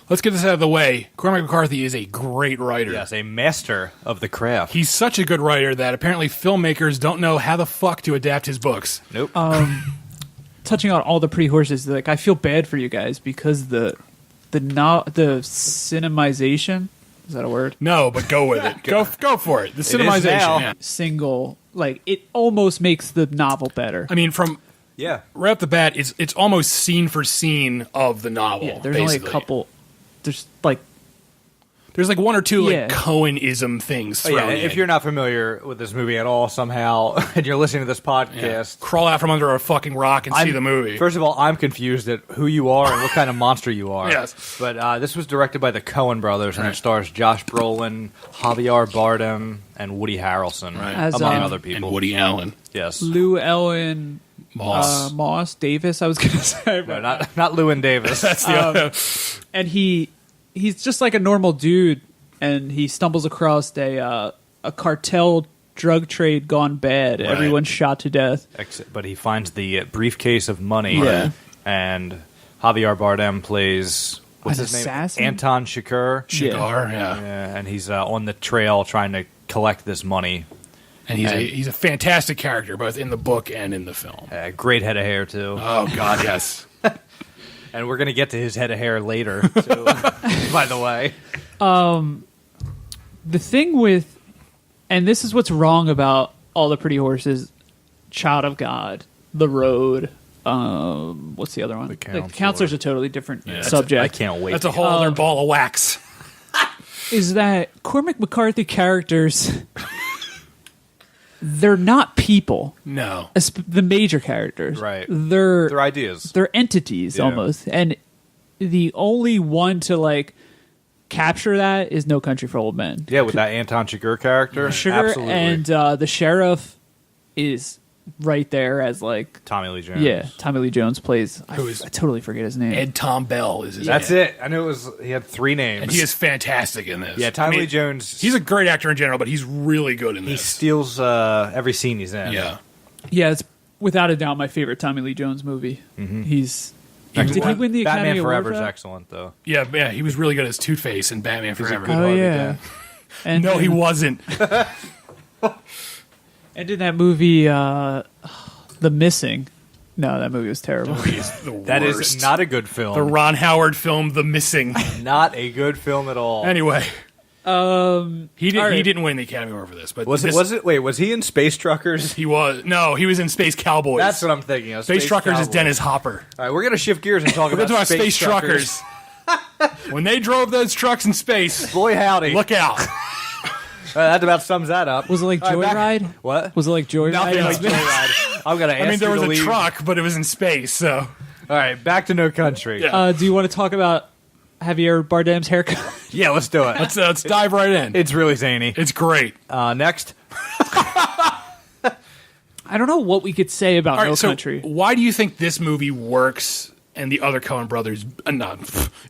let's get this out of the way. Cormac McCarthy is a great writer. Yes, a master of the craft. He's such a good writer that apparently filmmakers don't know how the fuck to adapt his books. Nope. Touching on All the Pretty Horses, I feel bad for you guys because the cinemization, is that a word? No, but go with it. Go for it. The cinemization. Single, it almost makes the novel better. I mean, from right off the bat, it's almost scene for scene of the novel. Yeah, there's basically. only a couple. There's one or two Cohen-ism things thrown in. If you're not familiar with this movie at all somehow, and you're listening to this podcast, crawl out from under a fucking rock and see the movie. First of all, I'm confused at who you are and what kind of monster you are. Yes. But this was directed by the Coen brothers, and it stars Josh Brolin, Javier Bardem, and Woody Harrelson, among other people. And Woody Allen. Yes. Lou Ellen Moss. Davis, I was going to say. No, not Lewin Davis. That's the other. And he's just like a normal dude, and he stumbles across a cartel drug trade gone bad. Right. Everyone's shot to death. But he finds the briefcase of money, and Javier Bardem plays what's his assassin? name? Anton Chigurh. Chigurh, yeah. And he's on the trail trying to collect this money. And he's a fantastic character, both in the book and in the film. Great head of hair, too. Oh, God, yes. And we're going to get to his head of hair later, too, by the way. The thing with, and this is what's wrong about All the Pretty Horses, Child of God, The Road, what's the other one? The Counselor's a totally different subject. I can't wait. That's a whole other ball of wax. Is that Cormac McCarthy characters, they're not people. No. The major characters. Right. They're ideas. They're entities, almost. And the only one to, like, capture that is No Country for Old Men. Yeah, with that Anton Chigurh character. Absolutely. And the sheriff is right there as, like... Tommy Lee Jones. Yeah, Tommy Lee Jones plays... I totally forget his name. Ed Tom Bell is his That's name. it. I knew he had 3 names. And he is fantastic in this. Yeah, Tommy Lee Jones. He's a great actor in general, but he's really good in this. He steals every scene he's in. Yeah. Yeah, it's without a doubt my favorite Tommy Lee Jones movie. Mm-hmm. Did he win the Academy Batman Award Forever for is that? excellent, though. Yeah, he was really good as Two-Face in Batman Forever. Oh, yeah. And No, he wasn't. And in that movie, The Missing. No, that movie was terrible. He's the That worst. is not a good film. The Ron Howard film, The Missing. Not a good film at all. Anyway. He didn't win the Academy Award for this, but Was he in Space Truckers? He was. No, he was in Space Cowboys. That's what I'm thinking of. Space Truckers Cowboys. is Dennis Hopper. All right, we're gonna shift gears and talk We're about talking about Space Space Truckers. When they drove those trucks in space, Boy, howdy! look out. That about sums that up. Was it like All right, Joyride? What? Was it like Joyride? Nothing like Like- Joyride. I'm gonna. I mean, there was a leave. truck, but it was in space, so. All right, back to No Country. Yeah. Do you want to talk about Javier Bardem's haircut? Yeah, let's do it. Let's dive right in. It's really zany. It's great. Next. I don't know what we could say about All right, No so Country. why do you think this movie works and the other Coen brothers...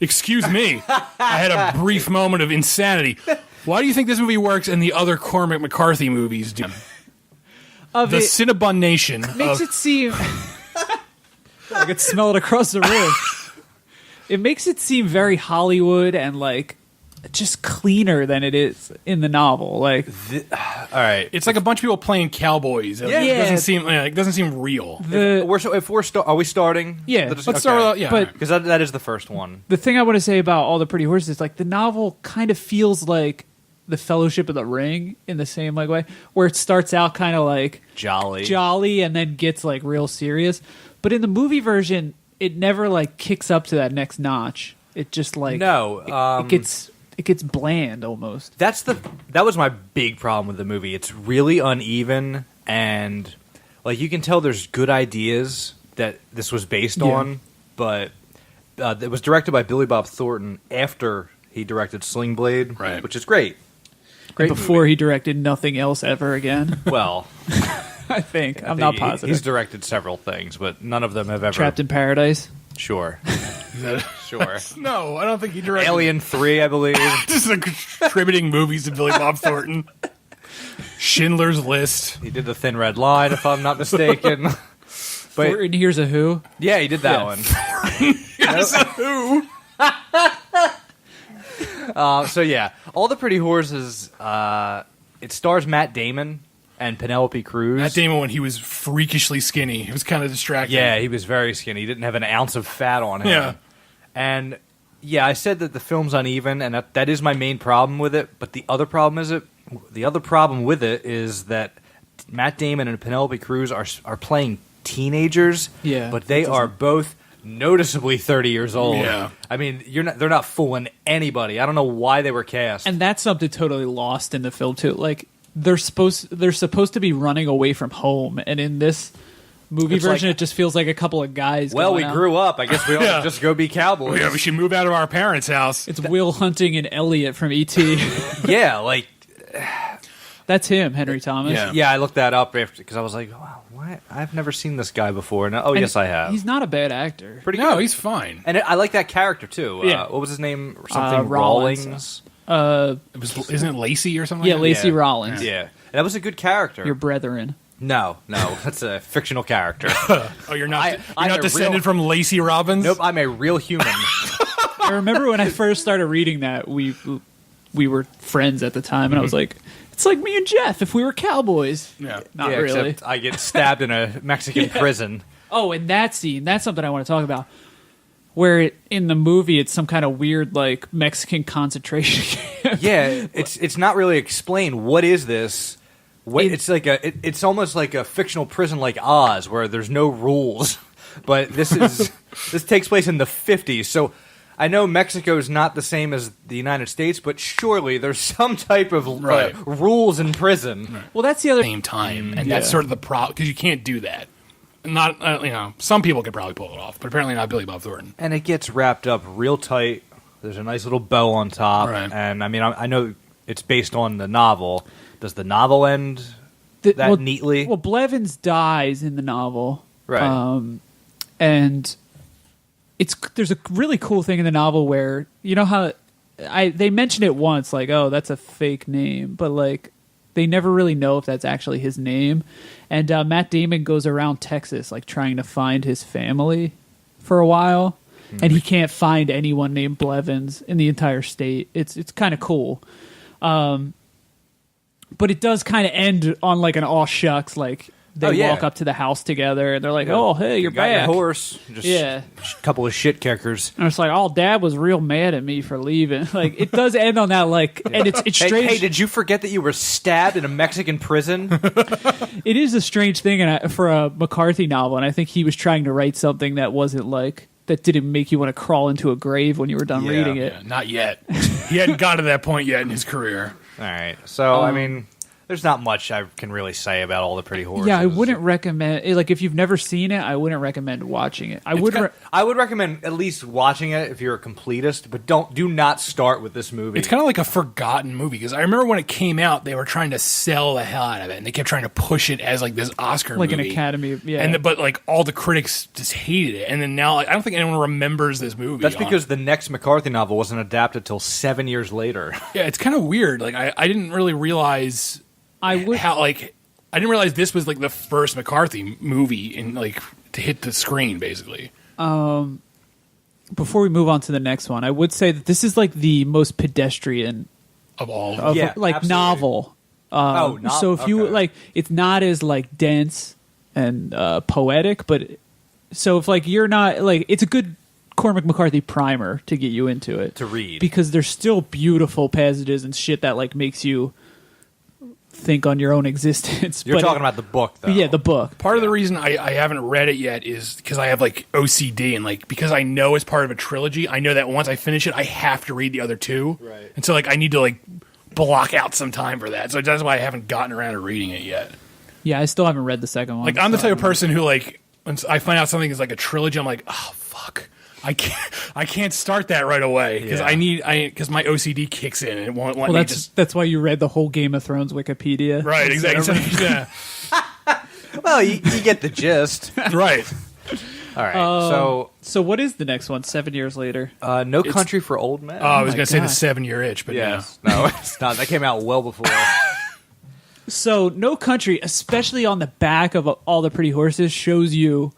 excuse me. I had a brief moment of insanity. Why do you think this movie works and the other Cormac McCarthy movies do? The Cinnabon Nation. Makes it seem... I could smell it across the room. It makes it seem very Hollywood and, like, just cleaner than it is in the novel. Like, All right. It's like a bunch of people playing cowboys. Yeah. It doesn't seem real. Are we starting? Yeah. Let's start with... But- because that is the first one. the thing I want to say about All the Pretty Horses is, like, the novel kind of feels like the Fellowship of the Ring in the same, like, way, where it starts out kind of, like, jolly and then gets, like, real serious. But in the movie version, it never, like, kicks up to that next notch. It just, like... it gets bland, almost. That was my big problem with the movie. It's really uneven, and like you can tell there's good ideas that this was based on, but it was directed by Billy Bob Thornton after he directed Sling Blade, Right. which is great. Great before he directed nothing else ever again. Well, I think. I'm not positive. He's directed several things, but none of them have ever. Trapped in Paradise. Sure. Sure. No, I don't think he directed... Alien 3, I believe. Just like contributing movies to Billy Bob Thornton. Schindler's List. He did The Thin Red Line, if I'm not mistaken. But Thornton Here's a Who. yeah, he did that Yeah. one. Here's a Who. So yeah, All the Pretty Horses. It stars Matt Damon and Penelope Cruz. Matt Damon, when he was freakishly skinny, it was kind of distracting. Yeah, he was very skinny. He didn't have an ounce of fat on him. Yeah. And yeah, I said that the film's uneven, and that is my main problem with it. But the other problem with it is that Matt Damon and Penelope Cruz are playing teenagers. Yeah, but they are both noticeably 30 years old. Yeah. I mean, they're not fooling anybody. I don't know why they were cast. And that's something totally lost in the film too. Like they're supposed to be running away from home, and in this movie It's version, like- it just feels like a couple of guys. well, we going out. grew up. I guess we ought Yeah. to just go be cowboys. Yeah, we should move out of our parents' house. It's Will Hunting and Elliot from E.T. Yeah, like That's him, Henry Thomas. Yeah. yeah, I looked that up after because I was like, wow, what? I've never seen this guy before. And, And yes, I have. He's not a bad actor. Pretty No, good. he's fine. And I like that character too. Yeah. What was his name? Something Rollins. Rawlings. Isn't it Lacey or something? Yeah, like Lacey Yeah. Rollins. Yeah, that was a good character. Your brethren. No, that's a fictional character. that? Oh, you're not. I'm you're a not descended real- from Lacey Robbins. Nope, I'm a real human. I remember when I first started reading that, we were friends at the time, and I was like, It's like me and Jeff if we were cowboys. Yeah. Not Yeah, really. except I get stabbed in a Mexican prison. Oh, and that scene, that's something I want to talk about. Where in the movie, it's some kind of weird, like, Mexican concentration camp. Yeah, it's not really explained. What is this? It's like it's almost like a fictional prison like Oz, where there's no rules. But this takes place in the 50s, so I know Mexico is not the same as the United States, but surely there's some type of rules in prison. Right. Well, that's the other Same time, and that's sort of the problem because you can't do that. Not some people could probably pull it off, but apparently not Billy Bob Thornton. And it gets wrapped up real tight. There's a nice little bow on top, Right. and I mean I know it's based on the novel. Does the novel end neatly? Well, Blevins dies in the novel, Right. And there's a really cool thing in the novel where you know how they mention it once, like, oh, that's a fake name, but like they never really know if that's actually his name. And Matt Damon goes around Texas like trying to find his family for a while, and he can't find anyone named Blevins in the entire state. It's kind of cool, but it does kind of end on like an aw shucks, like they walk up to the house together and they're like, "Oh, hey, you're got back." your horse. Just a couple of shit kickers. And it's like, "Oh, Dad was real mad at me for leaving." Like it does end on that, like, and it's strange. Hey, did you forget that you were stabbed in a Mexican prison? It is a strange thing for a McCarthy novel, and I think he was trying to write something that wasn't like that didn't make you want to crawl into a grave when you were done reading it. Yeah, not yet. He hadn't got to that point yet in his career. All right, so I mean, there's not much I can really say about All the Pretty Horses. Yeah, I wouldn't recommend like if you've never seen it, I wouldn't recommend watching it. I would recommend at least watching it if you're a completist, but do not start with this movie. It's kind of like a forgotten movie because I remember when it came out, they were trying to sell the hell out of it, and they kept trying to push it as like this Oscar like movie. an Academy, but like all the critics just hated it, and then now like, I don't think anyone remembers this movie. That's because the next McCarthy novel wasn't adapted till 7 years later. Yeah, it's kind of weird. Like I didn't really realize. I didn't realize this was like the first McCarthy movie in like to hit the screen, basically. Before we move on to the next one, I would say that this is like the most pedestrian Of all, novel. So if you like, it's not as like dense and poetic, but so if like you're not like, it's a good Cormac McCarthy primer to get you into it to read because there's still beautiful passages and shit that like makes you think on your own existence. You're talking about the book, though. Yeah, the book. Part of the reason I haven't read it yet is because I have like OCD and like because I know it's part of a trilogy, I know that once I finish it, I have to read the other two. Right. And so like I need to like block out some time for that. So that's why I haven't gotten around to reading it yet. Yeah, I still haven't read the second one. Like I'm the type of person who like when I find out something is like a trilogy, I'm like, oh fuck. I can't start that right away because because my OCD kicks in and it won't let me that's why you read the whole Game of Thrones Wikipedia. Right, exactly. Yeah. Well, you get the gist. Right. All right. So what is the next one? 7 years later. No Country for Old Men. I was going to say the 7-year itch, but yes. No, it's not. That came out well before. So No Country, especially on the back of All the Pretty Horses, shows you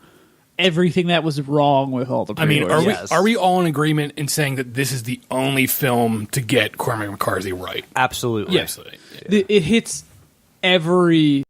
everything that was wrong with All the Pretty Horses. Are we all in agreement in saying that this is the only film to get Cormac McCarthy right? Absolutely. Yes. It hits every